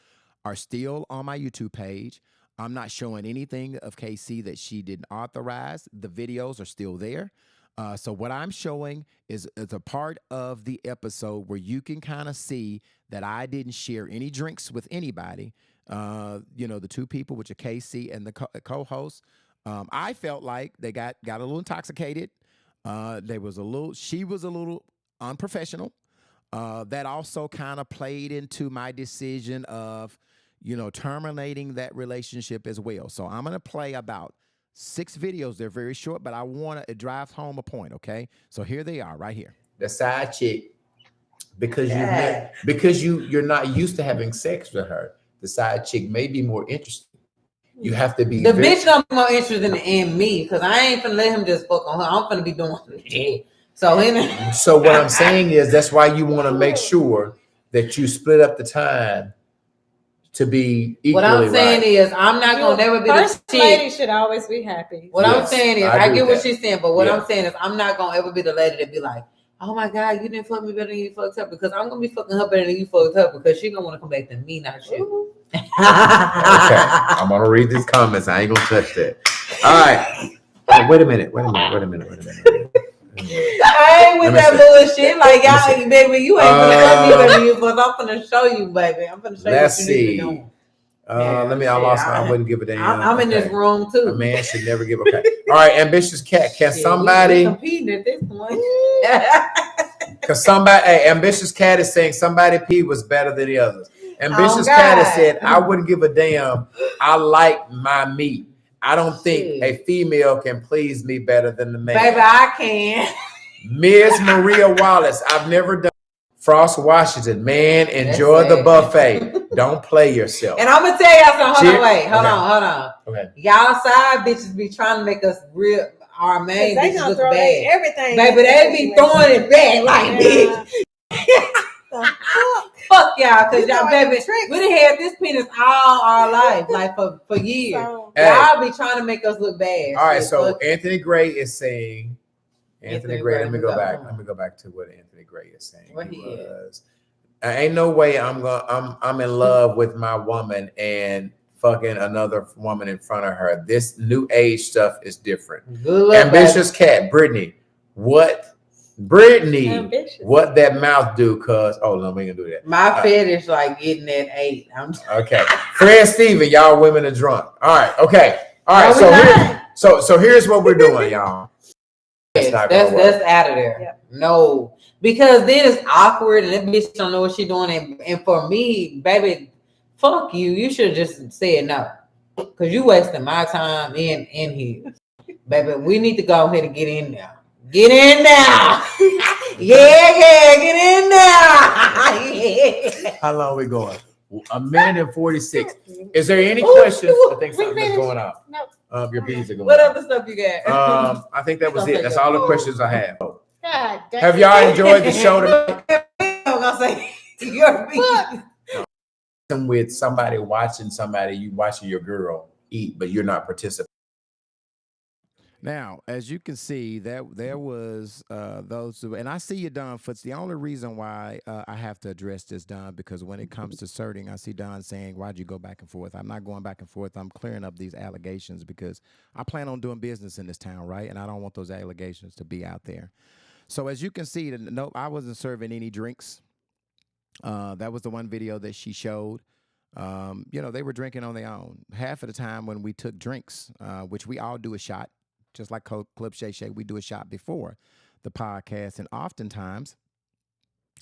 are still on my YouTube page. I'm not showing anything of KC that she didn't authorize. The videos are still there. So what I'm showing is a part of the episode where you can kind of see that I didn't share any drinks with anybody. The two people, which are KC and the co-host. I felt like they got a little intoxicated. She was a little unprofessional. That also kind of played into my decision of, terminating that relationship as well. So I'm going to play about 6 videos. They're very short, but I want to, it drives home a point. Okay. So here they are right here. The side chick, because you're not used to having sex with her. The side chick may be more interested. You have to be bitch gonna be more interested in me because I ain't finna let him just fuck on her. I'm finna be doing it. So what I'm saying is that's why you want to make sure that you split up the time to be equally. What I'm saying is I'm not gonna never be the chick. Lady should always be happy. What I'm saying is I get what she's saying, but what Yeah. I'm saying is I'm not gonna ever be the lady that be like, oh my God, you didn't fuck me better than you fucked up, because I'm gonna be fucking her better than you fucked up because she gonna want to come back to me, not you. Okay, I'm gonna read these comments. I ain't gonna touch that. All right. Oh, wait a minute. I ain't with that bullshit. Like y'all, baby, you ain't gonna fuck me better than you fucked. I'm gonna show you, baby. I'm gonna show you what you need to be doing. I wouldn't give a damn. I'm in this room too. A man should never give a crap. All right, ambitious cat. Can somebody we competing at this point? Because ambitious cat is saying somebody pee was better than the others. Ambitious cat has said, I wouldn't give a damn. I like my meat. I don't think a female can please me better than the man. Baby, I can. Ms. Maria Wallace, I've never done. Frost Washington, man, enjoy the buffet. Don't play yourself. And I'm gonna tell y'all something. Hold on. Okay. Y'all side bitches be trying to make us real. Our main bitches look bad. Everything, baby, they be throwing it back like bitch. Fuck y'all, cause y'all, baby, we done had this penis all our life, like for years. So, y'all be trying to make us look bad. All right, so Anthony Gray is saying. Anthony Gray. Let me go back. Let me go back to what Anthony Gray is saying. What he was. Ain't no way I'm in love with my woman and fucking another woman in front of her. This new age stuff is different. Good luck, ambitious baby. Cat, Brittany. What that mouth do? Cause no, we ain't gonna do that. My fetish like getting that 8. Okay. Fred Steven, y'all women are drunk. All right. Okay. All right. So here's what we're doing, y'all. That's out of there. Yep. No, because then it's awkward and that bitch don't know what she's doing. And for me, baby, fuck you. You should have just said no, because you wasting my time in here, baby. We need to go ahead and get in there. Get in there. Yeah, get in there. How long we going? 1:46. Is there any questions? I think something's going on. No. Your bees are going. What other stuff you got? I think that was it. That's all the questions I have. God, have y'all enjoyed the show today? I'm gonna say your bees. With somebody watching you watching your girl eat, but you're not participating. Now, as you can see, there was those, and I see you, Don Foots. The only reason why I have to address this, Don, because when it comes to certain, I see Don saying, "Why'd you go back and forth?" I'm not going back and forth. I'm clearing up these allegations because I plan on doing business in this town, right? And I don't want those allegations to be out there. So as you can see, no, I wasn't serving any drinks. That was the one video that she showed. They were drinking on their own. Half of the time when we took drinks, which we all do a shot. Just like Club Shay Shay, we do a shot before the podcast. And oftentimes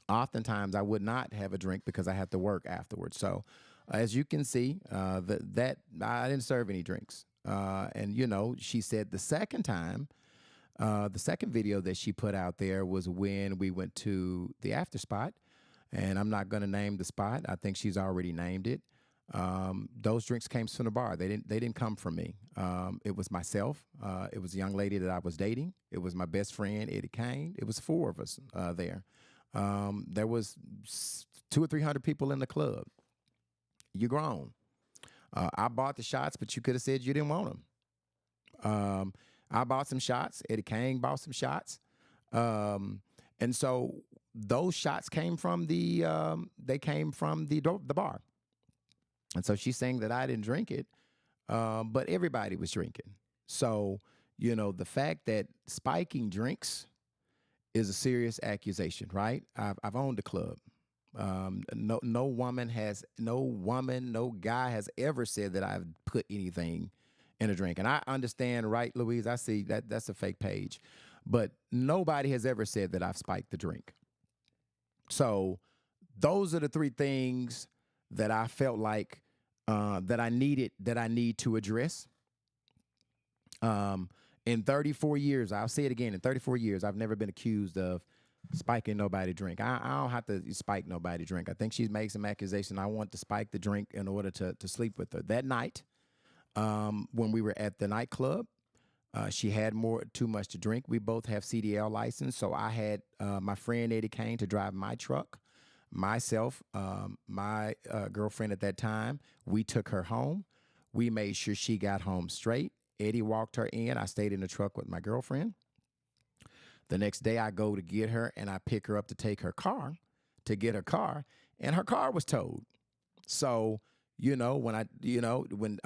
I would not have a drink because I had to work afterwards. So as you can see, that I didn't serve any drinks. And she said the second time, the second video that she put out there was when we went to the after spot. And I'm not going to name the spot. I think she's already named it. Those drinks came from the bar. They didn't come from me. It was myself. It was a young lady that I was dating. It was my best friend, Eddie Kane. It was 4 of us there. There was 200 or 300 people in the club. You grown. I bought the shots, but you could have said you didn't want them. I bought some shots. Eddie Kane bought some shots. And so those shots came from the bar. And so she's saying that I didn't drink it, but everybody was drinking. So, the fact that spiking drinks is a serious accusation, right? I've owned a club. No guy has ever said that I've put anything in a drink. And I understand, right, Louise? I see that's a fake page. But nobody has ever said that I've spiked the drink. So those are the 3 things that I felt like that I need to address. In 34 years, I'll say it again, in 34 years, I've never been accused of spiking nobody drink. I don't have to spike nobody drink. I think she's made some accusation. I want to spike the drink in order to sleep with her. That night, when we were at the nightclub, she had too much to drink. We both have CDL license, so I had my friend Eddie Kane to drive my truck. Myself, my girlfriend at that time, we took her home. We made sure she got home straight. Eddie walked her in. I stayed in the truck with my girlfriend. The next day I go to get her and I pick her up to get her car, and her car was towed. So, when I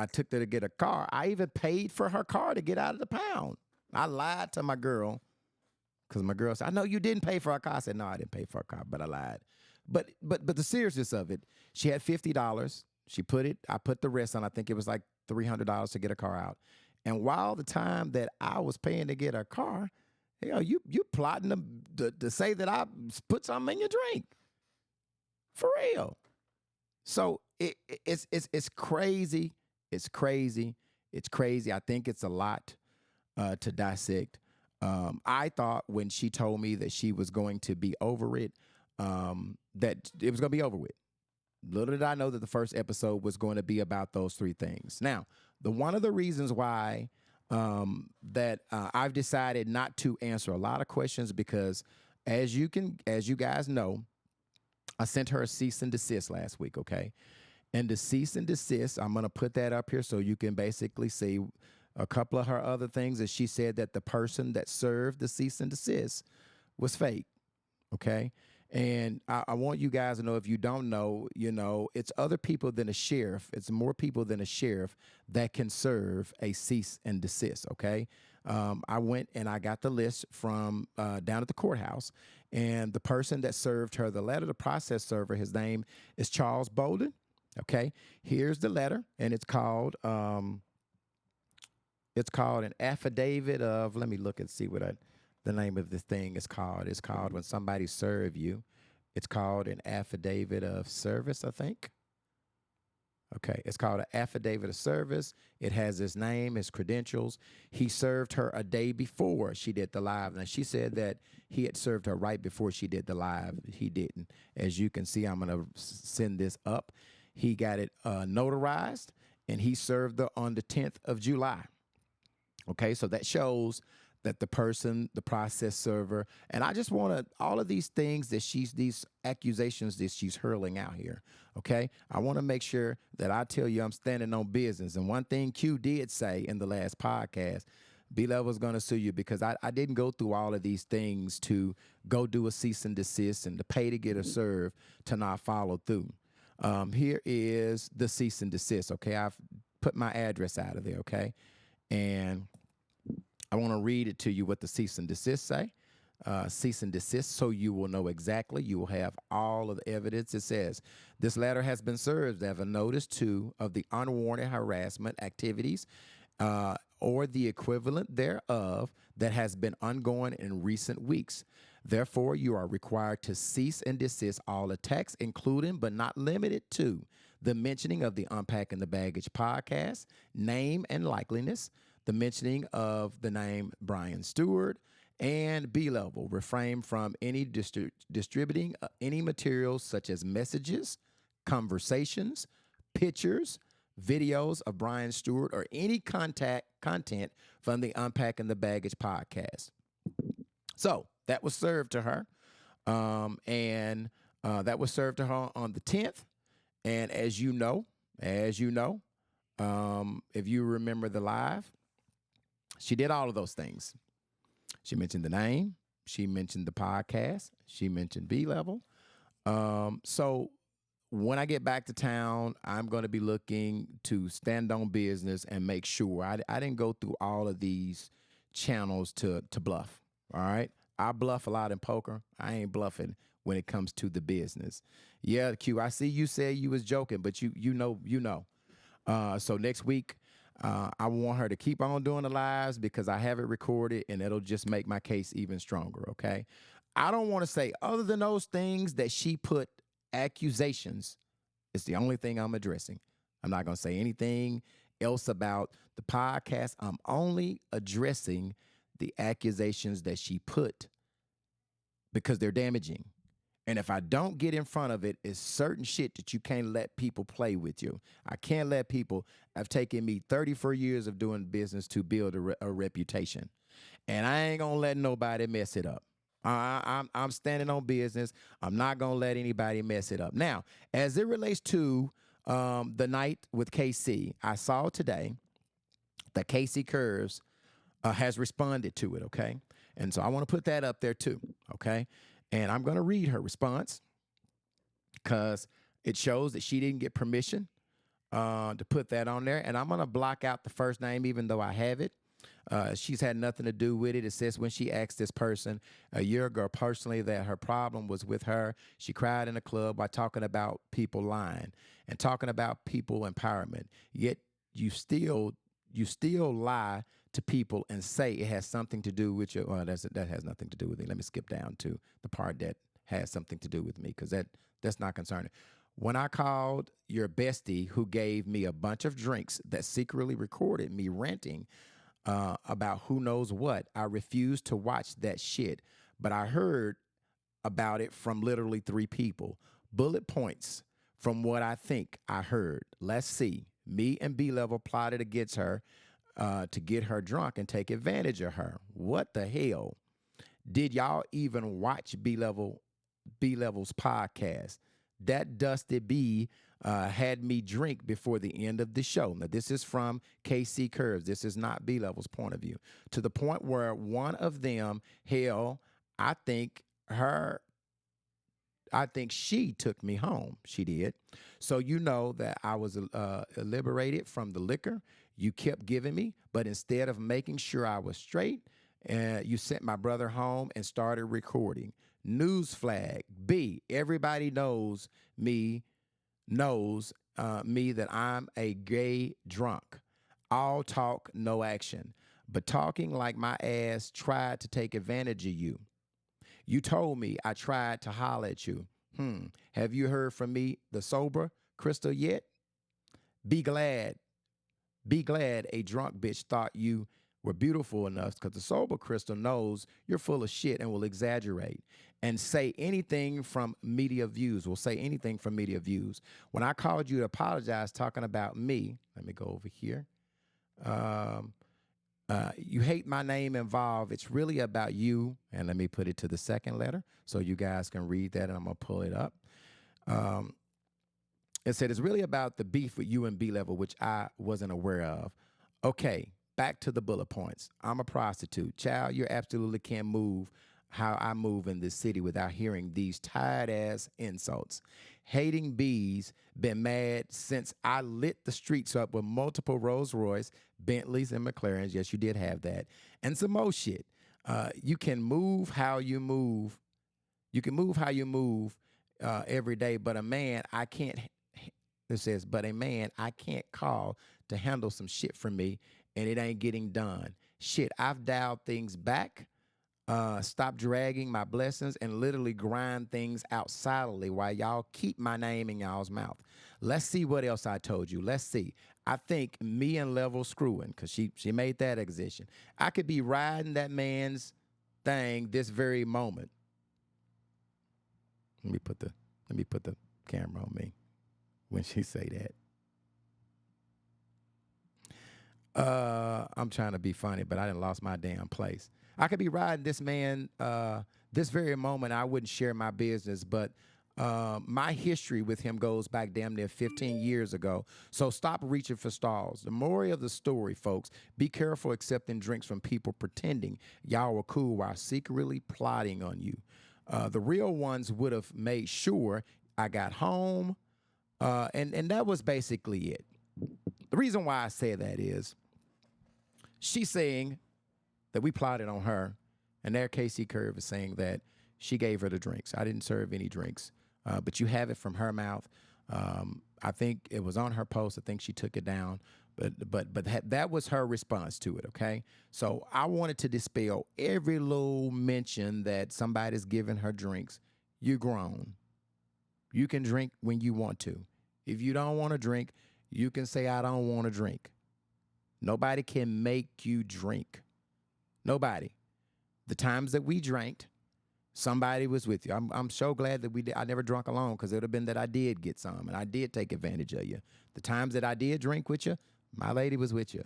took her to get a car, I even paid for her car to get out of the pound. I lied to my girl because my girl said, "I know you didn't pay for her car." I said, "No, I didn't pay for her car, but I lied." But the seriousness of it, she had $50. I put the rest on. I think it was like $300 to get her car out. And while the time that I was paying to get her car, you plotting to say that I put something in your drink. For real. So it's crazy. It's crazy. It's crazy. I think it's a lot to dissect. I thought when she told me that she was going to be over it, that it was going to be over with. Little did I know that the first episode was going to be about those 3 things. Now, one of the reasons why that I've decided not to answer a lot of questions because, as you guys know, I sent her a cease and desist last week. Okay, and the cease and desist, I'm going to put that up here so you can basically see a couple of her other things. That she said that the person that served the cease and desist was fake. Okay. And I want you guys to know, if you don't know, it's other people than a sheriff. It's more people than a sheriff that can serve a cease and desist, okay? I went and I got the list from down at the courthouse, and the person that served her the letter, the process server, his name is Charles Bolden, okay? Here's the letter, and it's called an affidavit of, let me look and see what the name of this thing is called. It's called, when somebody serve you, it's called an affidavit of service, I think. Okay, it's called an affidavit of service. It has his name, his credentials. He served her a day before she did the live. Now, she said that he had served her right before she did the live. He didn't. As you can see, I'm going to send this up. He got it notarized, and he served her on the 10th of July. Okay, so that shows that the person, the process server, and I just want to, all of these things that these accusations that she's hurling out here, okay? I want to make sure that I tell you I'm standing on business. And one thing Q did say in the last podcast, B-Level is going to sue you because I didn't go through all of these things to go do a cease and desist and to pay to get a serve to not follow through. Here is the cease and desist, okay? I've put my address out of there, okay? And I want to read it to you what the cease and desist say. Cease and desist so you will know exactly. You will have all of the evidence. It says, this letter has been served as a notice to of the unwarranted harassment activities or the equivalent thereof that has been ongoing in recent weeks. Therefore, you are required to cease and desist all attacks, including but not limited to the mentioning of the Unpacking the Baggage podcast, name and likeliness, the mentioning of the name Brian Stewart, and B-Level. Refrain from any distributing any materials such as messages, conversations, pictures, videos of Brian Stewart, or any content from the Unpacking the Baggage podcast. So that was served to her, and that was served to her on the 10th. And as you know, if you remember the live, she did all of those things. She mentioned the name. She mentioned the podcast. She mentioned B-Level. So when I get back to town, I'm going to be looking to stand on business and make sure I didn't go through all of these channels to bluff. All right. I bluff a lot in poker. I ain't bluffing when it comes to the business. Yeah, Q, I see you said you was joking, but you know. So next week, I want her to keep on doing the lives because I have it recorded and it'll just make my case even stronger, okay? I don't want to say other than those things that she put accusations. It's the only thing I'm addressing. I'm not going to say anything else about the podcast. I'm only addressing the accusations that she put because they're damaging. And if I don't get in front of it, it's certain shit that you can't let people play with you. I can't let people. I've taken me 34 years of doing business to build a reputation. And I ain't going to let nobody mess it up. I'm standing on business. I'm not going to let anybody mess it up. Now, as it relates to the night with KC, I saw today that KC Curves has responded to it, okay? And so I want to put that up there too, okay? And I'm going to read her response because it shows that she didn't get permission to put that on there. And I'm going to block out the first name even though I have it. She's had nothing to do with it. It says when she asked this person a year ago personally that her problem was with her, she cried in a club by talking about people lying and talking about people empowerment. Yet you still lie to people and say it has something to do with you. Well, that has nothing to do with it. Let me skip down to the part that has something to do with me because that's not concerning. When I called your bestie who gave me a bunch of drinks that secretly recorded me ranting about who knows what, I refused to watch that shit, but I heard about it from literally 3 people. Bullet points from what I think I heard. Let's see. Me and B-Level plotted against her to get her drunk and take advantage of her. What the hell? Did y'all even watch B-Level's podcast? That Dusty B had me drink before the end of the show. Now, this is from KC Curves. This is not B-Level's point of view. To the point where one of them, hell, I think she took me home. She did. So you know that I was liberated from the liquor you kept giving me, but instead of making sure I was straight, you sent my brother home and started recording. News flag. B, everybody knows me that I'm a gay drunk. All talk, no action. But talking like my ass tried to take advantage of you. You told me I tried to holler at you. Have you heard from me, the sober Crystal, yet? Be glad a drunk bitch thought you were beautiful enough because the sober Crystal knows you're full of shit and will exaggerate and say anything from media views. When I called you to apologize talking about me, let me go over here. You hate my name involved. It's really about you. And let me put it to the second letter so you guys can read that, and I'm going to pull it up. It said it's really about the beef with you and B-Level, which I wasn't aware of. Okay, back to the bullet points. I'm a prostitute. Child, you absolutely can't move how I move in this city without hearing these tired ass insults. Hating bees, been mad since I lit the streets up with multiple Rolls Royce, Bentleys, and McLarens. Yes, you did have that. And some more shit. You can move how you move. You can move how you move every day, but a man, I can't. It says, but a man, I can't call to handle some shit for me, and it ain't getting done. Shit, I've dialed things back. Stop dragging my blessings and literally grind things out silently while y'all keep my name in y'all's mouth. Let's see what else I told you. Let's see. I think me and Level screwing, because she made that exhibition. I could be riding that man's thing this very moment. Let me put the camera on me when she say that. I'm trying to be funny, but I done lost my damn place. I could be riding this man this very moment. I wouldn't share my business, but my history with him goes back damn near 15 years ago. So stop reaching for stars. The moral of the story, folks, be careful accepting drinks from people pretending y'all were cool while secretly plotting on you. The real ones would have made sure I got home, and that was basically it. The reason why I say that is she's saying that we plotted on her, and there Casey Curve is saying that she gave her the drinks. I didn't serve any drinks, but you have it from her mouth. I think it was on her post. I think she took it down, but that was her response to it. Okay, so I wanted to dispel every little mention that somebody's giving her drinks. You're grown. You can drink when you want to. If you don't want to drink, you can say I don't want to drink. Nobody can make you drink. Nobody. The times that we drank, somebody was with you. I'm so glad that I never drunk alone, because it would have been that I did get some and I did take advantage of you. The times that I did drink with you, my lady was with you.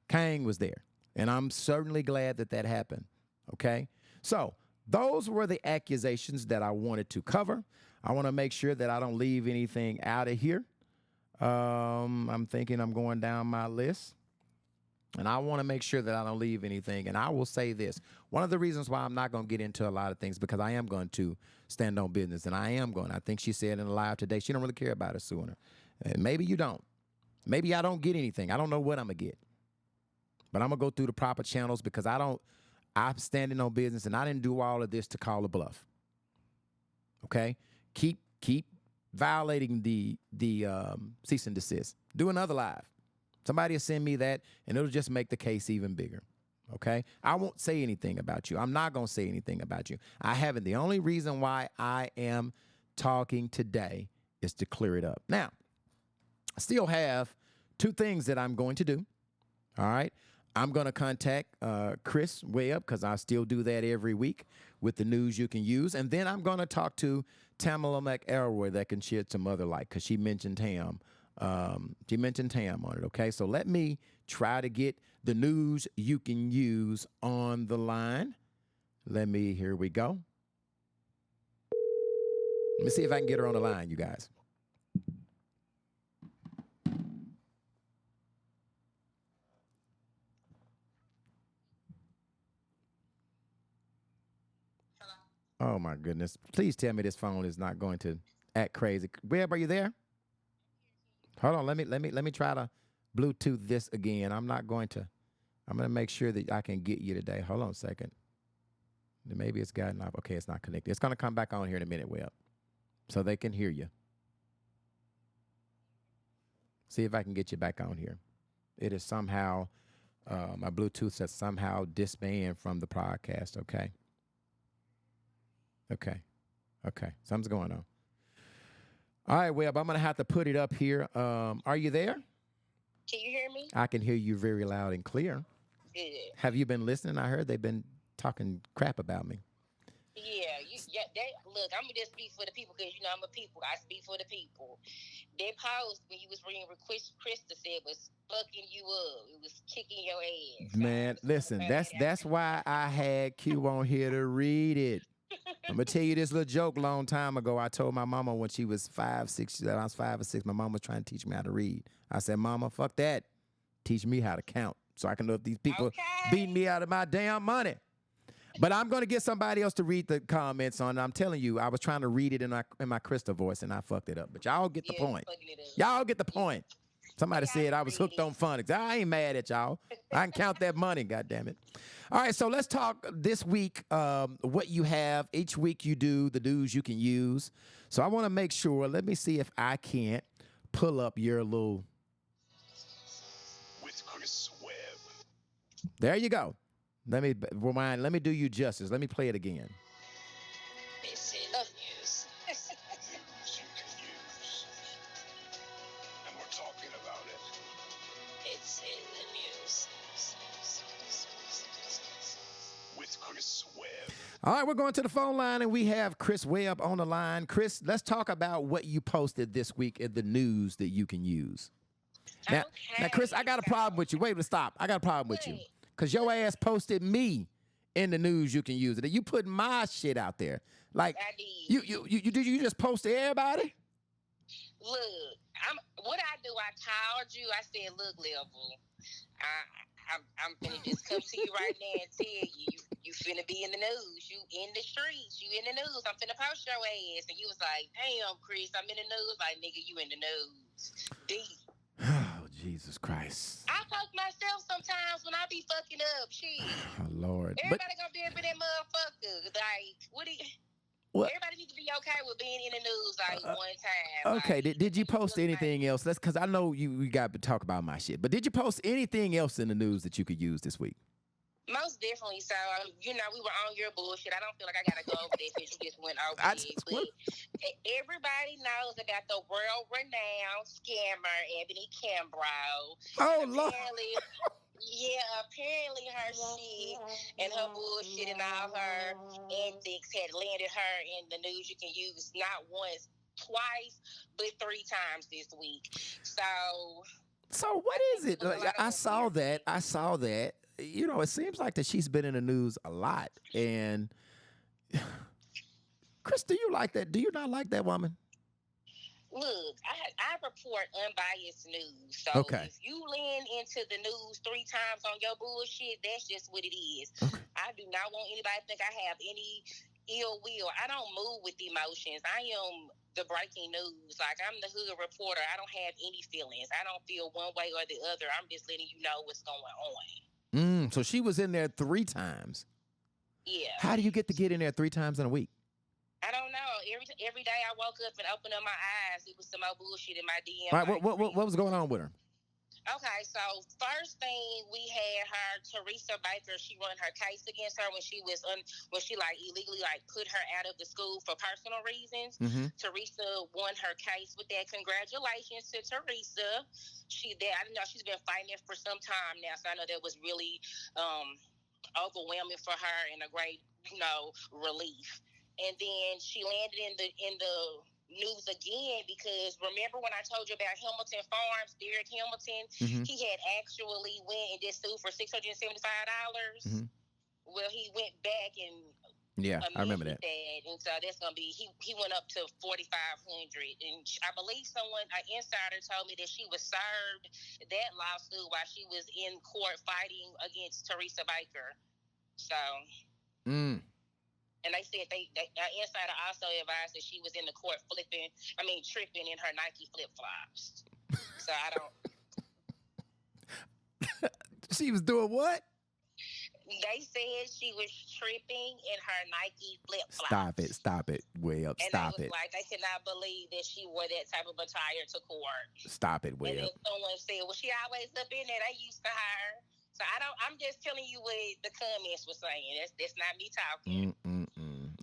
Kang was there. And I'm certainly glad that that happened. Okay? So those were the accusations that I wanted to cover. I want to make sure that I don't leave anything out of here. I'm thinking I'm going down my list. And I want to make sure that I don't leave anything. And I will say this. One of the reasons why I'm not going to get into a lot of things, because I am going to stand on business. And I think she said in a live today, she don't really care about it sooner. And maybe you don't. Maybe I don't get anything. I don't know what I'm going to get. But I'm going to go through the proper channels, because I'm standing on business, and I didn't do all of this to call a bluff. Okay? Keep violating the cease and desist. Do another live. Somebody will send me that, and it'll just make the case even bigger, okay? I won't say anything about you. I'm not going to say anything about you. I haven't. The only reason why I am talking today is to clear it up. Now, I still have two things that I'm going to do, all right? I'm going to contact Chris Webb, because I still do that every week with the news you can use. And then I'm going to talk to Tamala McElroy that can shed some other light, because she mentioned Tam. She mentioned Tam on it, okay? So let me try to get the news you can use on the line. Here we go. Let me see if I can get her on the line, you guys. Oh my goodness. Please tell me this phone is not going to act crazy. Webb, are you there? Hold on, let me try to Bluetooth this again. I'm going to make sure that I can get you today. Hold on a second. Maybe it's gotten off. Okay, it's not connected. It's gonna come back on here in a minute, Webb, so they can hear you. See if I can get you back on here. It is somehow, my Bluetooth says somehow disband from the podcast, okay? Okay, something's going on. All right, Webb, I'm going to have to put it up here. Are you there? Can you hear me? I can hear you very loud and clear. Good. Have you been listening? I heard they've been talking crap about me. Look, I'm going to just speak for the people, because, I'm a people. I speak for the people. That pause when you was reading what Krista said was fucking you up. It was kicking your ass. Man, listen, that's why I had Q on here to read it. I'm gonna tell you this little joke. Long time ago, I told my mama when she was 5, 6, I was 5 or 6, my mom was trying to teach me how to read. I said, Mama, fuck that. Teach me how to count. so I can know if these people Okay. beating me out of my damn money. But I'm going to get somebody else to read the comments on it. I'm telling you, I was trying to read it in my Krista voice, and I fucked it up. But y'all get the point. Y'all get the point. Somebody said I was hooked on phonics. I ain't mad at y'all. I can count that money, goddammit. All right, so let's talk this week, what you have. Each week you do the dues you can use. So I want to make sure. Let me see if I can't pull up your little. With Chris Webb. There you go. Let me rewind. Let me do you justice. Let me play it again. This is the news. You can use. And we're talking about it. It's in the news. With Chris Webb. All right, we're going to the phone line, and we have Chris Webb on the line. Chris, let's talk about what you posted this week in the news that you can use. Now, Chris, I got a problem with you. Wait, stop. I got a problem with you. Because your ass posted me in the news you can use it. You put my shit out there. Like, I did. You just posted everybody? Look, what I do, I called you. I said, look, Level, I'm finna just come to you right now and tell you finna be in the news. You in the streets. You in the news. I'm finna post your ass. And you was like, damn, Chris, I'm in the news. Like, nigga, you in the news. Deep. Oh, Jesus Christ. I fuck myself sometimes when I be fucking up. Shit. Oh, Lord. Everybody gonna be up in that motherfucker. Like, everybody needs to be okay with being in the news like one time. Okay, like, did you post anything else? That's because I know we got to talk about my shit. But did you post anything else in the news that you could use this week? Most definitely. So, we were on your bullshit. I don't feel like I got to go over that because you just went over it. But everybody knows about the world-renowned scammer, Ebony Kimbrough. Oh, Lord. Apparently her shit and her bullshit and all her antics had landed her in the news you can use not once, twice, but 3 times this week. So what is it? I saw that. You know, it seems like that she's been in the news a lot. And Chris, do you like that? Do you not like that woman? Look, I report unbiased news. So if you land into the news 3 times on your bullshit, that's just what it is. Okay. I do not want anybody to think I have any ill will. I don't move with emotions. I am the breaking news. Like, I'm the hood reporter. I don't have any feelings. I don't feel one way or the other. I'm just letting you know what's going on. So she was in there 3 times. Yeah. How do you get in there 3 times in a week? I don't know. Every day I woke up and opened up my eyes, it was some more bullshit in my DM. All right, what was going on with her? Okay, so first thing we had her, Teresa Baker. She run her case against her when she illegally put her out of the school for personal reasons. Mm-hmm. Teresa won her case with that. Congratulations to Teresa. I know she's been fighting it for some time now, so I know that was really overwhelming for her and a great relief. And then she landed in the news again because remember when I told you about Hamilton Farms, Derek Hamilton? Mm-hmm. He had actually went and just sued for $675. Mm-hmm. Well, he went back and I remember that. And so that's gonna be he went up to $4,500, and I believe an insider told me that she was served that lawsuit while she was in court fighting against Teresa Baker. So. And they said an insider also advised that she was in the court tripping in her Nike flip-flops. So I don't. She was doing what? They said she was tripping in her Nike flip-flops. Stop it, Webb. Stop it. Like, they cannot believe that she wore that type of attire to court. Stop it, Webb. And then someone said, well, she always up in there. They used to her. So I'm just telling you what the comments were saying. That's not me talking.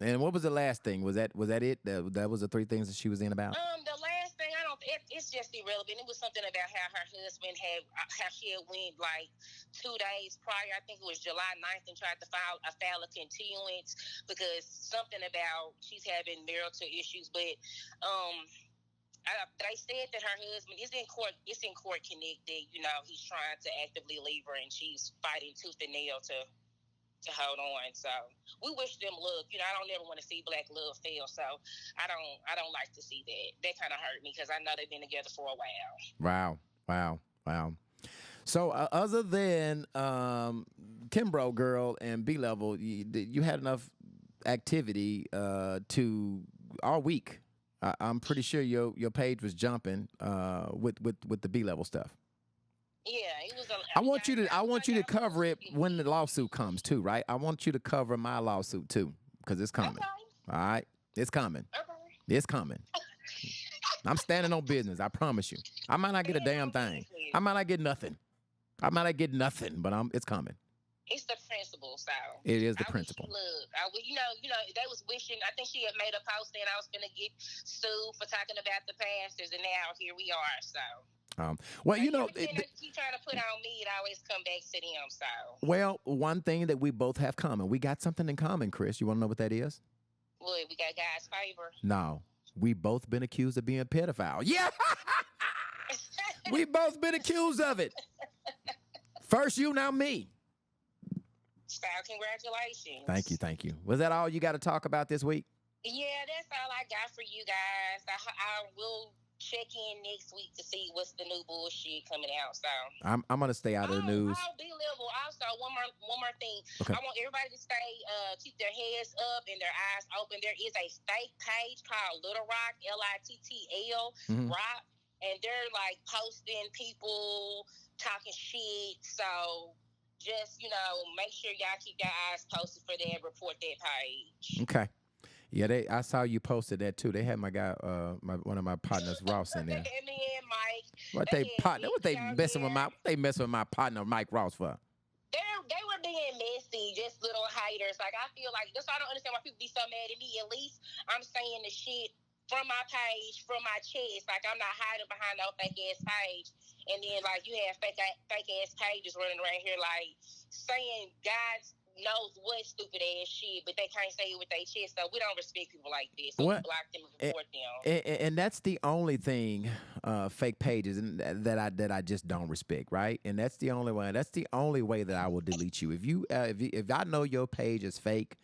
And what was the last thing? Was that it? That was the 3 things that she was in about? The last thing, it's just irrelevant. It was something about how her husband how she had went 2 days prior. I think it was July 9th and tried to file a continuance because something about she's having marital issues. But they said that her husband is in court. It's in court connected. He's trying to actively leave her, and she's fighting tooth and nail to hold on. So we wish them luck. I don't ever want to see black love fail. So I don't like to see that. That kind of hurt me because I know they've been together for a while. Wow. So other than Kimbro Girl and B Level, you had enough activity to all week. I'm pretty sure your page was jumping with the B Level stuff. Yeah, it was. I want you to cover it when the lawsuit comes too, right? I want you to cover my lawsuit too, because it's coming. Okay. All right, it's coming. Okay. It's coming. I'm standing on business. I promise you. I might not get a damn thing. I might not get nothing. I might not get nothing, but it's coming. It's the principle, so it is the principle. They was wishing. I think she had made a post saying I was gonna get sued for talking about the pastors, and now here we are. So. Well, they keep trying to put on me, it always come back to them. So. Well, one thing that we both have common, we got something in common, Chris. You want to know what that is? What, we got God's favor? No, we both been accused of being pedophile. Yeah, we both been accused of it. First you, now me. So congratulations. Thank you. Was that all you got to talk about this week? Yeah, that's all I got for you guys. I will check in next week to see what's the new bullshit coming out. So I'm gonna stay out of the news. B Level. Also, one more thing. Okay. I want everybody to keep their heads up and their eyes open. There is a fake page called Little Rock, LITTL Rock, and they're like posting people talking shit. So just make sure y'all keep your eyes posted for that. Report that page. Okay. Yeah, I saw you posted that too. They had my guy, one of my partners, Ross, in there. Me and Mike. What they messing with my partner Mike Ross for? They were being messy, just little haters. Like, I feel like that's why I don't understand why people be so mad at me. At least I'm saying the shit from my page, from my chest. Like, I'm not hiding behind no fake ass page. And then like you have fake ass pages running around here like saying God's knows what stupid ass shit, but they can't say it with their chest. So we don't respect people like this. So we block them and report them. And that's the only thing, fake pages, and that I just don't respect, right? And that's the only way. That's the only way that I will delete you. If I know your page is fake,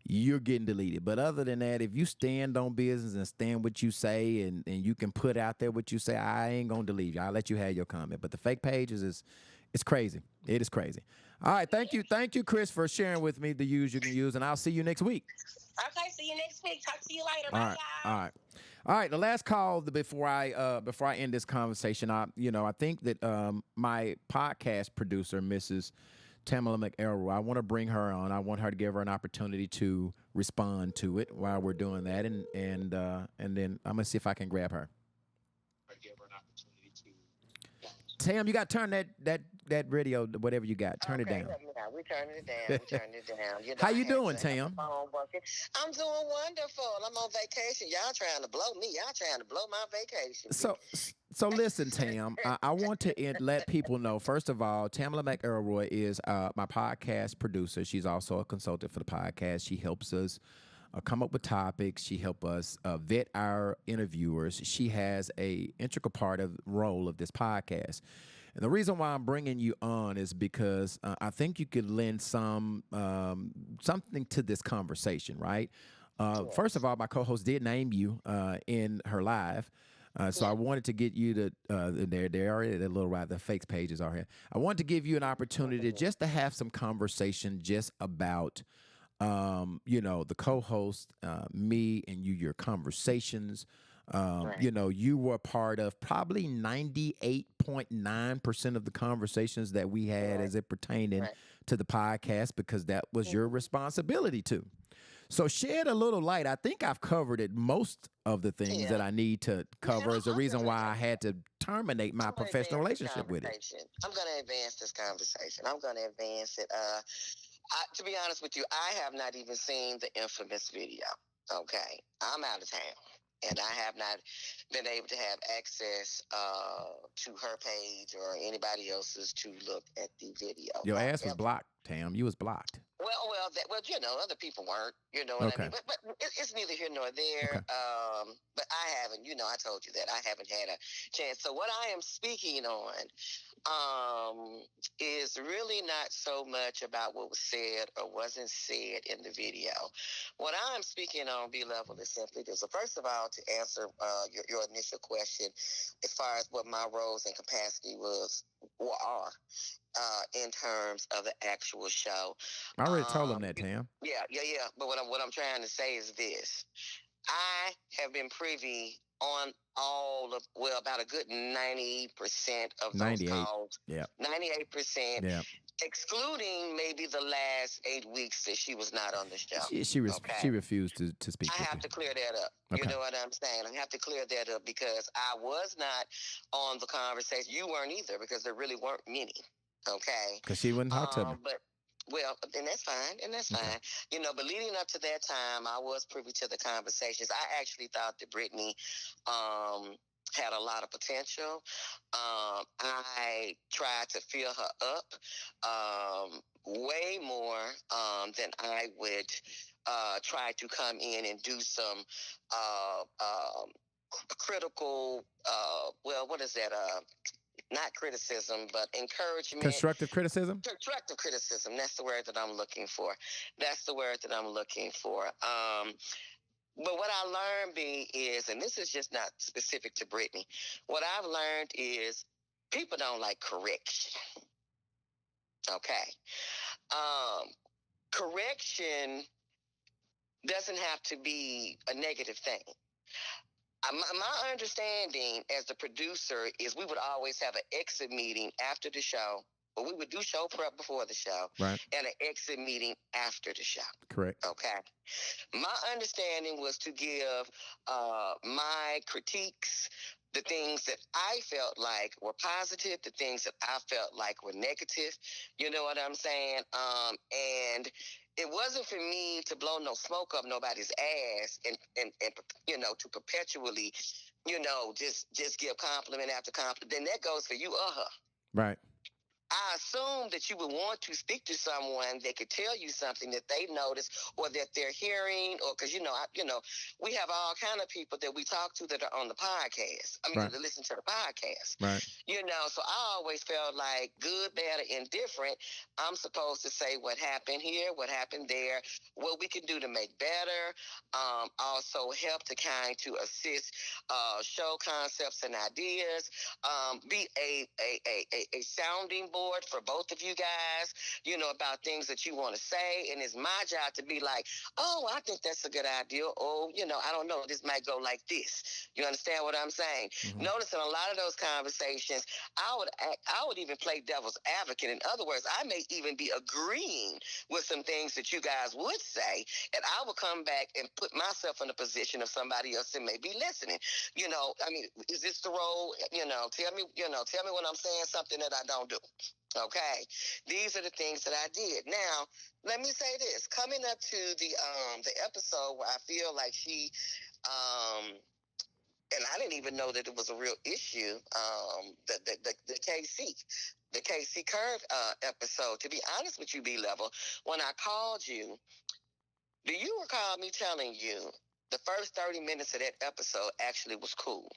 you're getting deleted. But other than that, if you stand on business and stand what you say, and you can put out there what you say, I ain't gonna delete you. I'll let you have your comment. But the fake pages it's crazy. It is crazy. All right, thank you, Chris, for sharing with me the use you can use, and I'll see you next week. Okay, see you next week. Talk to you later. Bye, y'all. All right. The last call before I end this conversation, I think that my podcast producer, Mrs. Tamala McElroy, I want to bring her on. I want her to give her an opportunity to respond to it while we're doing that, and then I'm gonna see if I can grab her. Tam, you got to turn that radio, whatever you got, turn it down. Yeah, we turning it down. How you doing, Tam? I'm doing wonderful. I'm on vacation. Y'all trying to blow me. Y'all trying to blow my vacation. So listen, Tam, I want to let people know, first of all, Tamala McElroy is my podcast producer. She's also a consultant for the podcast. She helps us come up with topics. She helps us vet our interviewers. She has a integral part of role of this podcast. And the reason why I'm bringing you on is because I think you could lend something to this conversation, right? First of all, my co-host did name you in her live. So I wanted to get you to they're already the little right, the fake pages are here. I wanted to give you an opportunity just to have some conversation just about the co-host, me and you, your conversations. You were part of probably 98.9% of the conversations that we had as it pertained to the podcast, because that was your responsibility too. So shed a little light. I think I've covered it, most of the things that I need to cover as a reason why I had to terminate my professional relationship with it. I'm going to advance this conversation. I'm going to advance it. To be honest with you, I have not even seen the infamous video. Okay. I'm out of town, and I have not been able to have access to her page or anybody else's to look at the video. Your ass was blocked, Tam. You was blocked. Well, other people weren't, what I mean? But it's neither here nor there. Okay. But I haven't, I told you that I haven't had a chance. So what I am speaking on is really not so much about what was said or wasn't said in the video. What I'm speaking on, B-Level, is simply this. So first of all, to answer your initial question, as far as what my roles and capacity was or are in terms of the actual show. I already told him that, Tam. Yeah. But what I'm trying to say is this: I have been privy on about a good 90% of those 98. calls. Yeah. 98%. Yeah. Excluding maybe the last 8 weeks that she was not on the show. She refused to speak. I have to clear that up. Okay. You know what I'm saying? I have to clear that up because I was not on the conversation. You weren't either because there really weren't many. Okay. Because she wouldn't talk to me. But well, and that's fine, fine. You know, but leading up to that time, I was privy to the conversations. I actually thought that Brittany had a lot of potential. I tried to fill her up way more than I would try to come in and do some critical, what is that? Not criticism, but encouragement. Constructive criticism? Constructive criticism. That's the word that I'm looking for. But what I learned is, and this is just not specific to Brittany, what I've learned is people don't like correction. Okay. Correction doesn't have to be a negative thing. My understanding as the producer is we would always have an exit meeting after the show, but we would do show prep before the show, right, and an exit meeting after the show. Correct. Okay. My understanding was to give my critiques, the things that I felt like were positive, the things that I felt like were negative. You know what I'm saying? And it wasn't for me to blow no smoke up nobody's ass and you know, to perpetually, you know, just give compliment after compliment. Then that goes for you or her. Right. I assume that you would want to speak to someone that could tell you something that they notice or that they're hearing, or because we have all kind of people that we talk to that are on the podcast. I mean, right, that listen to the podcast. Right. You know, so I always felt like good, bad, or indifferent, I'm supposed to say what happened here, what happened there, what we can do to make better. Also help to kind to assist show concepts and ideas. Be a sounding board for both of you guys, you know, about things that you want to say. And it's my job to be like, oh, I think that's a good idea. Oh, you know, I don't know, this might go like this. You understand what I'm saying? Mm-hmm. Notice in a lot of those conversations, I would even play devil's advocate. In other words, I may even be agreeing with some things that you guys would say, and I will come back and put myself in a position of somebody else that may be listening. You know, I mean, is this the role? You know, tell me when I'm saying something that I don't do. Okay, these are the things that I did. Now, let me say this: coming up to the episode where I feel like she, and I didn't even know that it was a real issue. The KC Curve episode. To be honest with you, B Level, when I called you, do you recall me telling you the first 30 minutes of that episode actually was cool?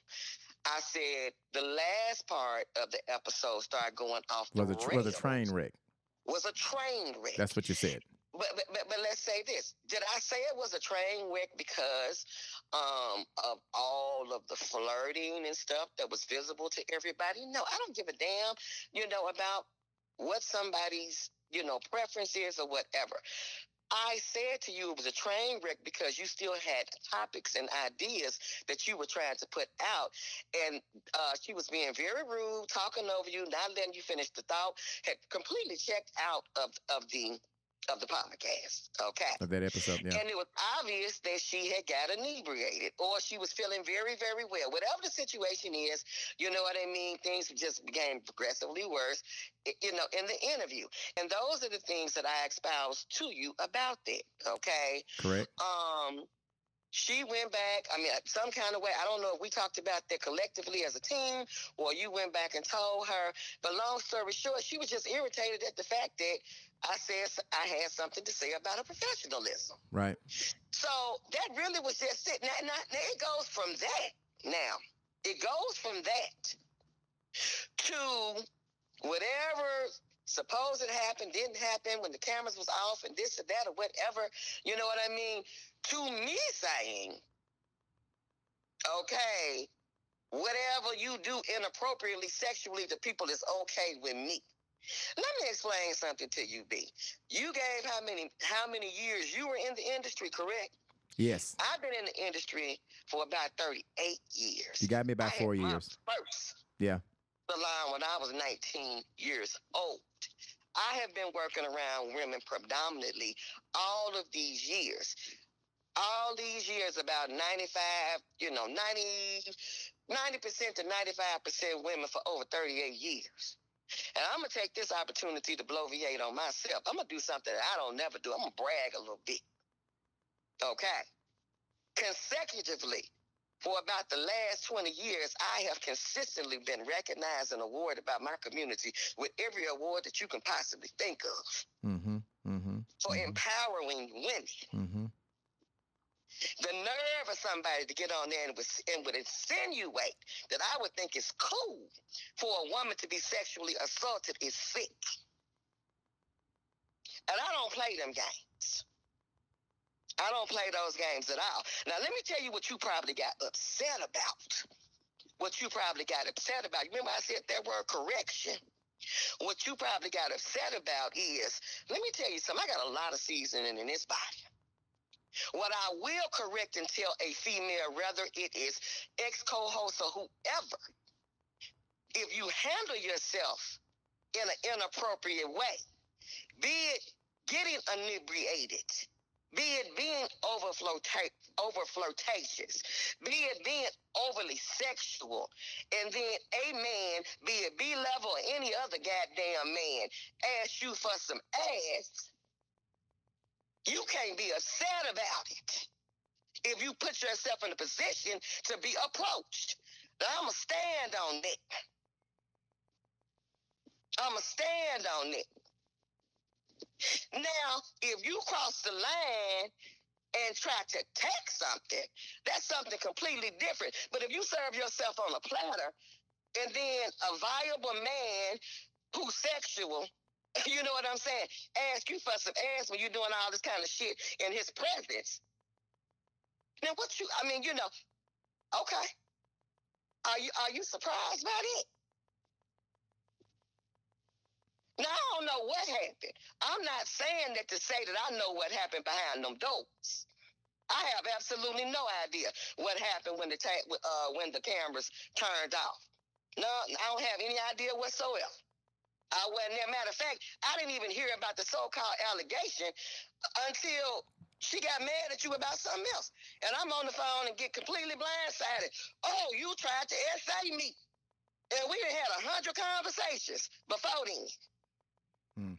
I said the last part of the episode started going off the rails. Was a train wreck. Was a train wreck. That's what you said. But let's say this. Did I say it was a train wreck because of all of the flirting and stuff that was visible to everybody? No, I don't give a damn, you know, about what somebody's, you know, preference is or whatever. I said to you it was a train wreck because you still had topics and ideas that you were trying to put out. And she was being very rude, talking over you, not letting you finish the thought, had completely checked out of the podcast, okay? Of that episode, yeah. And it was obvious that she had got inebriated or she was feeling very, very well. Whatever the situation is, you know what I mean? Things just became progressively worse, you know, in the interview. And those are the things that I espoused to you about that, okay? Correct. She went back, I mean, some kind of way, I don't know if we talked about that collectively as a team or you went back and told her, but long story short, she was just irritated at the fact that I said I had something to say about her professionalism. Right. So that really was just it. Now it goes from that. Now, it goes from that to whatever supposed happened, didn't happen, when the cameras was off and this or that or whatever, you know what I mean? To me saying, okay, Whatever you do inappropriately sexually to people is okay with me. Let me explain something to you, B. You gave how many years you were in the industry, correct? Yes. I've been in the industry for about 38 years. You got me about 4 years. First yeah. salon when I was 19 years old. I have been working around women predominantly all of these years. All these years, about 90% to 95% women for over 38 years. And I'm going to take this opportunity to bloviate on myself. I'm going to do something that I don't never do. I'm going to brag a little bit. Okay? Consecutively, for about the last 20 years, I have consistently been recognized and awarded by my community with every award that you can possibly think of. For empowering women. The nerve of somebody to get on there and would insinuate that I would think it's cool for a woman to be sexually assaulted is sick. And I don't play them games. I don't play those games at all. Now, let me tell you what you probably got upset about. Remember I said that word correction? What you probably got upset about is, let me tell you something, I got a lot of seasoning in this body. What I will correct and tell a female, whether it is ex-co-host or whoever, if you handle yourself in an inappropriate way, be it getting inebriated, be it being over flirtatious, be it being overly sexual, and then a man, be it B-level or any other goddamn man, ask you for some ass, you can't be upset about it if you put yourself in a position to be approached. Now, I'm going to stand on it. Now, if you cross the line and try to take something, that's something completely different. But if you serve yourself on a platter and then a viable man who's sexual, you know what I'm saying, ask you for some ass when you're doing all this kind of shit in his presence. Now okay. Are you surprised by it? Now, I don't know what happened. I'm not saying that to say that I know what happened behind them doors. I have absolutely no idea what happened when the cameras turned off. No, I don't have any idea whatsoever. I wasn't there. Matter of fact, I didn't even hear about the so-called allegation until she got mad at you about something else. And I'm on the phone and get completely blindsided. Oh, you tried to essay me. And we done had 100 conversations before then.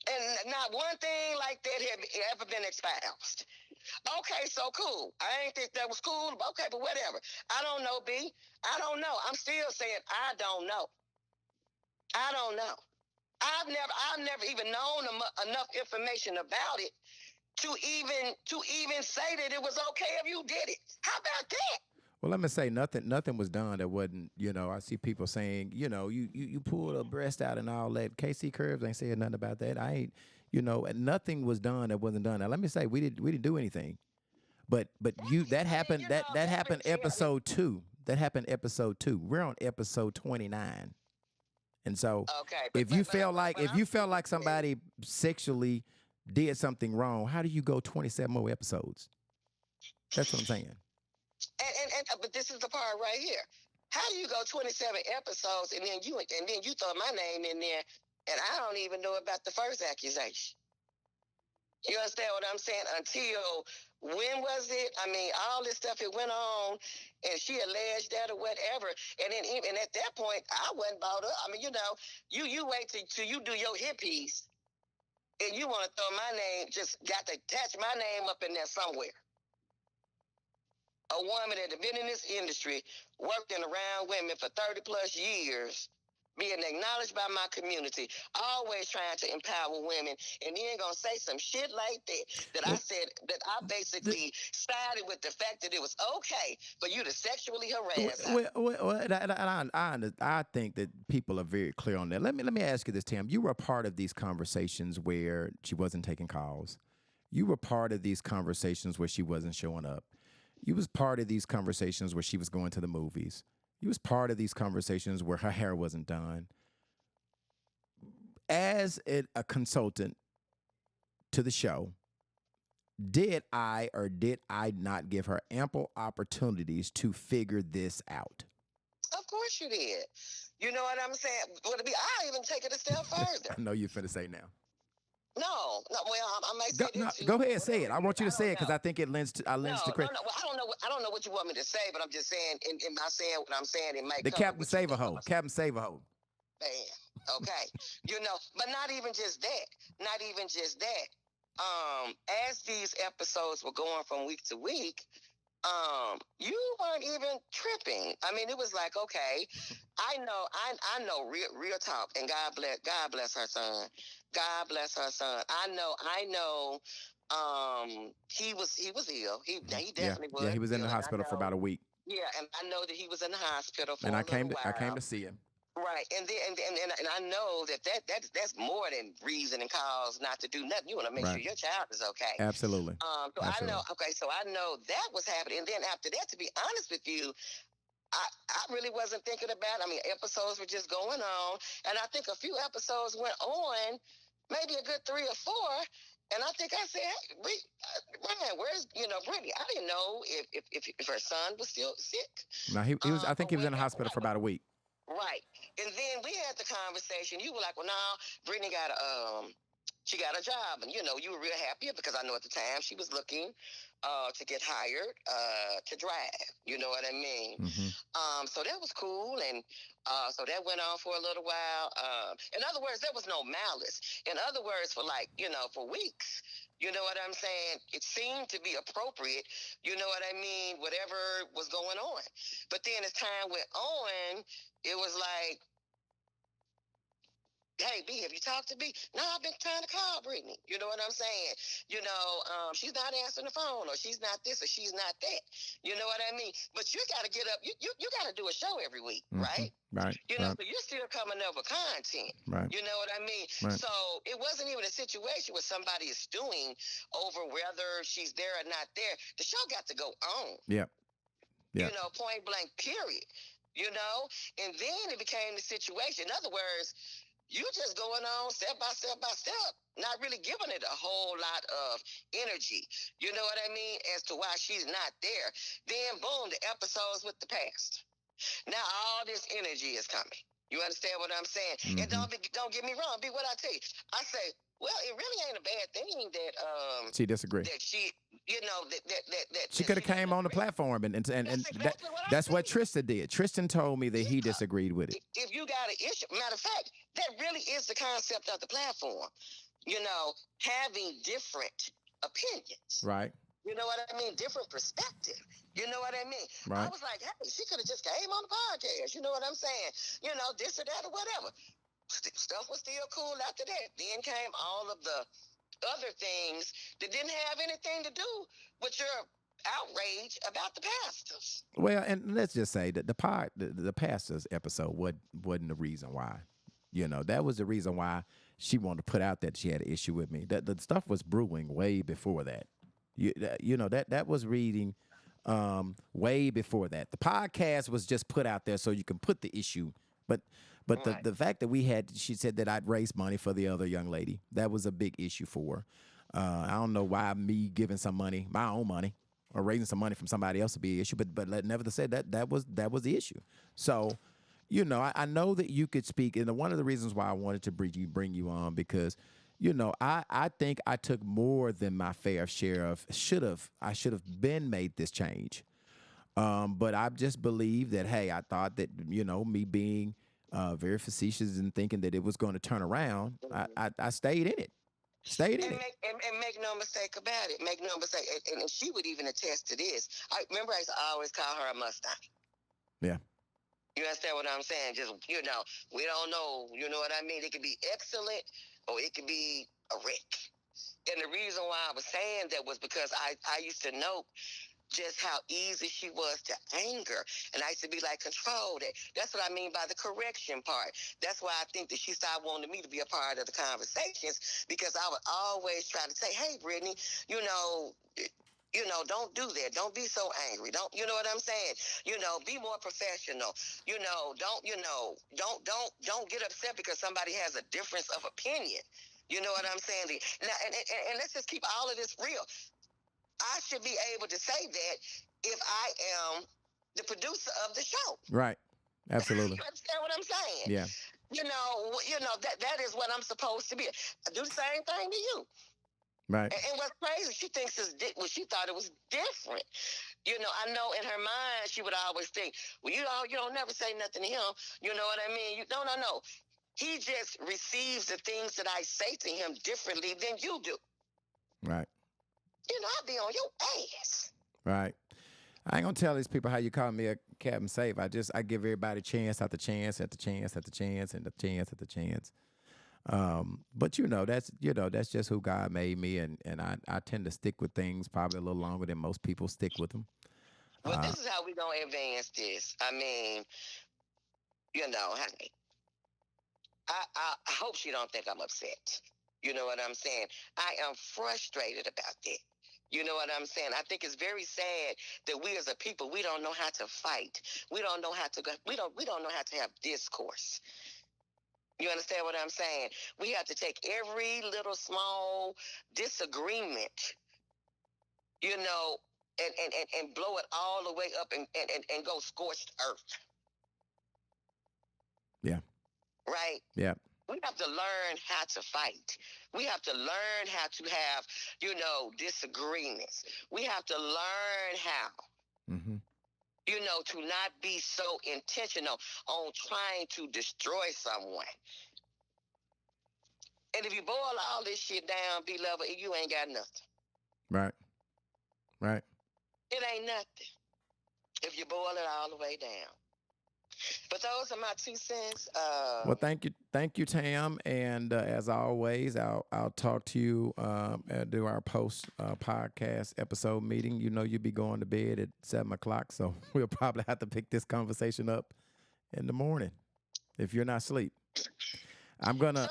And not one thing like that had ever been espoused. Okay, so cool. I ain't think that was cool. Okay, but whatever. I don't know, B. I don't know. I'm still saying I don't know. I've never even known enough information about it to even say that it was okay if you did it. How about that? Well, let me say nothing was done that wasn't, I see people saying, you pulled a breast out and all that. KC Curves ain't saying nothing about that. I ain't, and nothing was done that wasn't done. Now let me say we didn't do anything. But that happened that happened episode 2. That happened episode 2. We're on episode 29. And so if you felt like somebody sexually did something wrong, how do you go 27 more episodes? That's what I'm saying. But this is the part right here. How do you go 27 episodes and then you throw my name in there and I don't even know about the first accusation? You understand what I'm saying? Until when was it? I mean, all this stuff, it went on and she alleged that or whatever. And then even at that point, I wasn't bought up. I mean, you wait till you do your hit piece and you want to throw my name, just got to attach my name up in there somewhere. A woman that had been in this industry, working around women for 30 plus years, being acknowledged by my community, always trying to empower women, and then gonna say some shit like that I said that I basically sided with the fact that it was okay for you to sexually harass her. I think that people are very clear on that. Let me ask you this, Tim. You were a part of these conversations where she wasn't taking calls. You were part of these conversations where she wasn't showing up. You was part of these conversations where she was going to the movies. You was part of these conversations where her hair wasn't done. As a consultant to the show, did I or did I not give her ample opportunities to figure this out? Of course you did. You know what I'm saying? I'll even take it a step further. I know you're finna say now. No. Well, I might say this too. Go ahead, say it. I want you to say it because I think it lends to No. credit. Well, I don't know what you want me to say, but I'm just saying. In my saying what I'm saying, it might. The Captain Save-A-Ho. Captain Save-A-Ho. Man, okay. But not even just that. Not even just that. As these episodes were going from week to week, you weren't even tripping. I mean, it was like, okay, I know real talk, and God bless her son. God bless her son. I know. He was ill. He definitely was. Yeah, he was in the hospital for about a week. Yeah, and I know that he was in the hospital for and a I came little while. I came to see him. Right, and I know that's more than reason and cause not to do nothing. You want to make sure your child is okay. Absolutely. So Absolutely. I know. Okay, so I know that was happening, and then after that, to be honest with you, I really wasn't thinking about. I mean, episodes were just going on, and I think a few episodes went on, maybe a good 3 or 4. And I think I said, hey, Brian, where's Brittany? I didn't know if her son was still sick. No, he was. I think he was in the hospital for about a week. Right. And then we had the conversation. You were like, well, now Brittany she got a job. And, you were real happy because I know at the time she was looking to get hired to drive. You know what I mean? Mm-hmm. So that was cool. And so that went on for a little while. In other words, there was no malice. In other words, for for weeks. You know what I'm saying? It seemed to be appropriate. You know what I mean? Whatever was going on. But then as time went on, it was like, hey, B, have you talked to B? No, I've been trying to call Brittany. You know what I'm saying? She's not answering the phone, or she's not this, or she's not that. You know what I mean? But you got to get up. You got to do a show every week, right? Right. So you're still coming up with content. Right. You know what I mean? Right. So it wasn't even a situation where somebody is stewing over whether she's there or not there. The show got to go on. Yep. Point blank, period. And then it became the situation. In other words, you just going on step by step by step, not really giving it a whole lot of energy. You know what I mean? As to why she's not there. Then boom, the episodes with the past. Now all this energy is coming. You understand what I'm saying? Mm-hmm. And don't get me wrong. Be what I tell you. I say, well, it really ain't a bad thing that she disagreed. That she, that she could have came on the platform and that's what Tristan did. Tristan told me that he disagreed with it. If you got an issue, matter of fact, that really is the concept of the platform. Having different opinions. Right. You know what I mean? Different perspective. You know what I mean? Right. I was like, hey, she could have just came on the podcast. You know what I'm saying? This or that or whatever. Stuff was still cool after that. Then came all of the other things that didn't have anything to do with your outrage about the pastors. Well, and let's just say that the pastors episode wasn't the reason why. That was the reason why she wanted to put out that she had an issue with me. That the stuff was brewing way before that. That was reading way before that. The podcast was just put out there so you can put the issue. But right. the fact that she said that I'd raised money for the other young lady, that was a big issue for her. I don't know why me giving some money, my own money, or raising some money from somebody else would be an issue. But nevertheless said that was the issue. So, I know that you could speak, and one of the reasons why I wanted to bring you on because, I think I took more than my fair share of I should have been made this change. But I just believe that, hey, I thought that, me being very facetious and thinking that it was going to turn around, I stayed in it. And make no mistake about it. Make no mistake. And she would even attest to this. I remember I used to always call her a Mustang. Yeah. You understand what I'm saying? Just, we don't know. You know what I mean? It could be excellent or it could be a wreck. And the reason why I was saying that was because I used to know just how easy she was to anger. And I used to be like, control that. That's what I mean by the correction part. That's why I think that she started wanting me to be a part of the conversations, because I would always try to say, hey, Brittany, You know, don't do that. Don't be so angry. Don't, you know what I'm saying? You know, be more professional. You know, don't get upset because somebody has a difference of opinion. You know what I'm saying? Now, and let's just keep all of this real. I should be able to say that if I am the producer of the show. Right. Absolutely. You understand what I'm saying? Yeah. You know that is what I'm supposed to be. I do the same thing to you. Right. And what's crazy, she thinks she thought it was different. You know, I know in her mind she would always think, well, you don't never say nothing to him. You know what I mean? No. He just receives the things that I say to him differently than you do. Right. You know, I'll be on your ass. Right. I ain't gonna tell these people how you call me a Captain Safe. I give everybody chance after chance after chance after chance and the chance after chance. But that's just who God made me, and I tend to stick with things probably a little longer than most people stick with them. Well, this is how we gonna advance this. I mean, you know, hey, I hope she don't think I'm upset. You know what I'm saying? I am frustrated about that. You know what I'm saying? I think it's very sad that we as a people, we don't know how to fight. We don't know how to we don't know how to have discourse. You understand what I'm saying? We have to take every little small disagreement, you know, and blow it all the way up and go scorched earth. Yeah. Right? Yeah. We have to learn how to fight. We have to learn how to have, disagreements. We have to learn how, to not be so intentional on trying to destroy someone. And if you boil all this shit down, beloved, you ain't got nothing. Right. Right. It ain't nothing if you boil it all the way down. But those are my 2 cents. Well, thank you, Tam. And as always, I'll talk to you do our post podcast episode meeting. You know, you'll be going to bed at 7:00, so we'll probably have to pick this conversation up in the morning if you're not asleep. I'm gonna.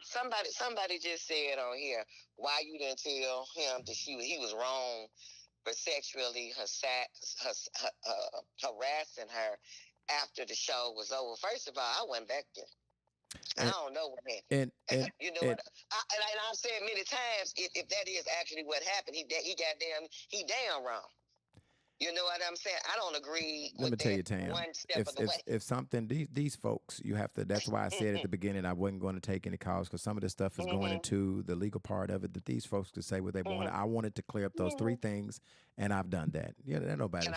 Somebody just said on here why you didn't tell him that he was wrong for sexually harassing her after the show was over. First of all, I went back there. I don't know what happened. And you know what? I've said many times, if that is actually what happened, he damn wrong. You know what I'm saying? I don't agree Let me tell you, Tam, one step of the way. If something, these folks, you have to, that's why I said at the beginning I wasn't going to take any calls because some of this stuff is going into the legal part of it that these folks could say what they wanted. I wanted to clear up those 3 things, and I've done that. There's nobody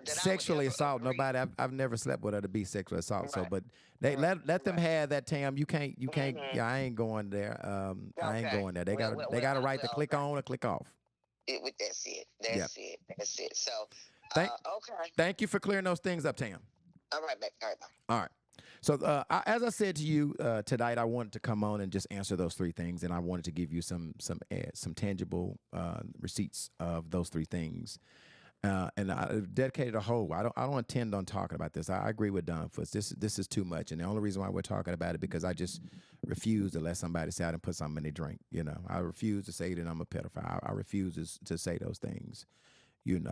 sexually assault nobody. I've never slept with her to be sexually assault. Right. So, but they let them have that, Tam. You can't. Yeah, I ain't going there. I ain't going there. They got a right to click on or click off. That's it. So, okay. Thank you for clearing those things up, Tam. All right, back. All right. So, as I said to you tonight, I wanted to come on and just answer those 3 things, and I wanted to give you some tangible receipts of those 3 things. And I dedicated a whole. I don't intend on talking about this. I agree with Don Foots. This is too much, and the only reason why we're talking about it because I just refuse to let somebody say I didn't put something in their drink. I refuse to say that I'm a pedophile. I refuse to say those things. People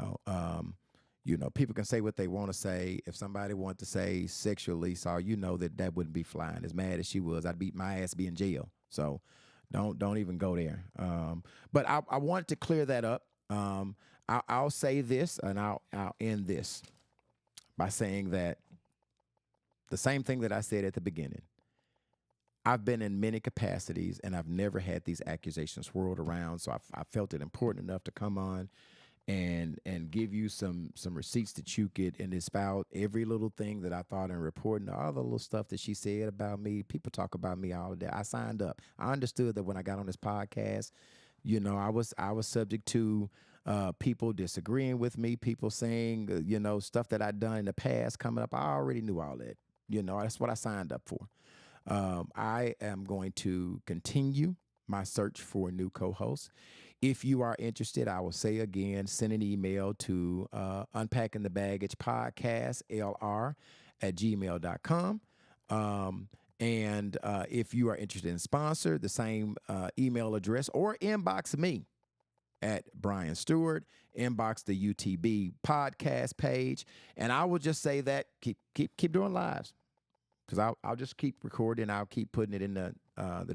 can say what they want to say. If somebody wanted to say sexually assault, that wouldn't be flying. As mad as she was, I'd beat my ass, be in jail. So don't even go there. But I wanted to clear that up. I'll say this, and I'll end this by saying that the same thing that I said at the beginning. I've been in many capacities, and I've never had these accusations swirled around. So I felt it important enough to come on and give you some receipts that you could and espouse every little thing that I thought in reporting all the little stuff that she said about me. People talk about me all day. I signed up. I understood that when I got on this podcast, I was subject to people disagreeing with me, people saying, stuff that I'd done in the past coming up. I already knew all that. That's what I signed up for. I am going to continue my search for a new co-host. If you are interested, I will say again, send an email to Unpacking the Baggage Podcast, LR@gmail.com. And if you are interested in sponsor, the same email address or inbox me. at Brian Stewart. Inbox the UTB podcast page, and I will just say that keep doing lives, because I'll just keep recording. I'll keep putting it in the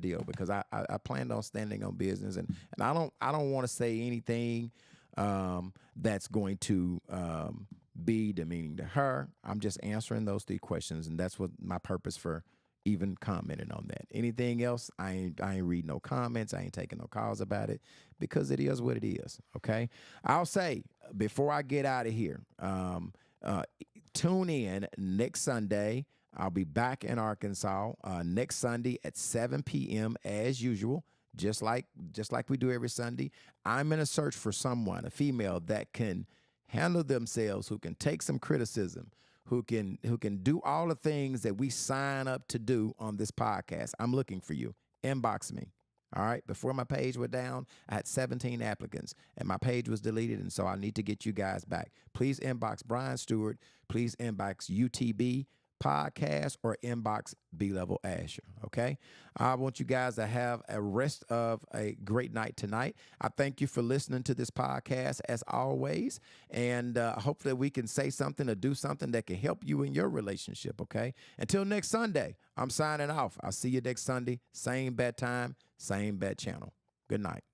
deal, because I planned on standing on business, and I don't want to say anything that's going to be demeaning to her. I'm just answering those 3 questions, and that's what my purpose for even commenting on that. Anything else, I ain't reading no comments. I ain't taking no calls about it, because it is what it is. Okay. I'll say, before I get out of here, tune in next Sunday. I'll be back in Arkansas next Sunday at 7 p.m. as usual, just like we do every Sunday. I'm in a search for someone, a female that can handle themselves, who can take some criticism, who can do all the things that we sign up to do on this podcast. I'm looking for you. Inbox me. All right. Before my page went down, I had 17 applicants, and my page was deleted, and so I need to get you guys back. Please inbox Brian Stewart. Please inbox UTB podcast, or inbox B-Level Asher. Okay. I want you guys to have a rest of a great night tonight. I thank you for listening to this podcast as always. And hopefully we can say something or do something that can help you in your relationship. Okay. Until next Sunday, I'm signing off. I'll see you next Sunday. Same bad time, same bad channel. Good night.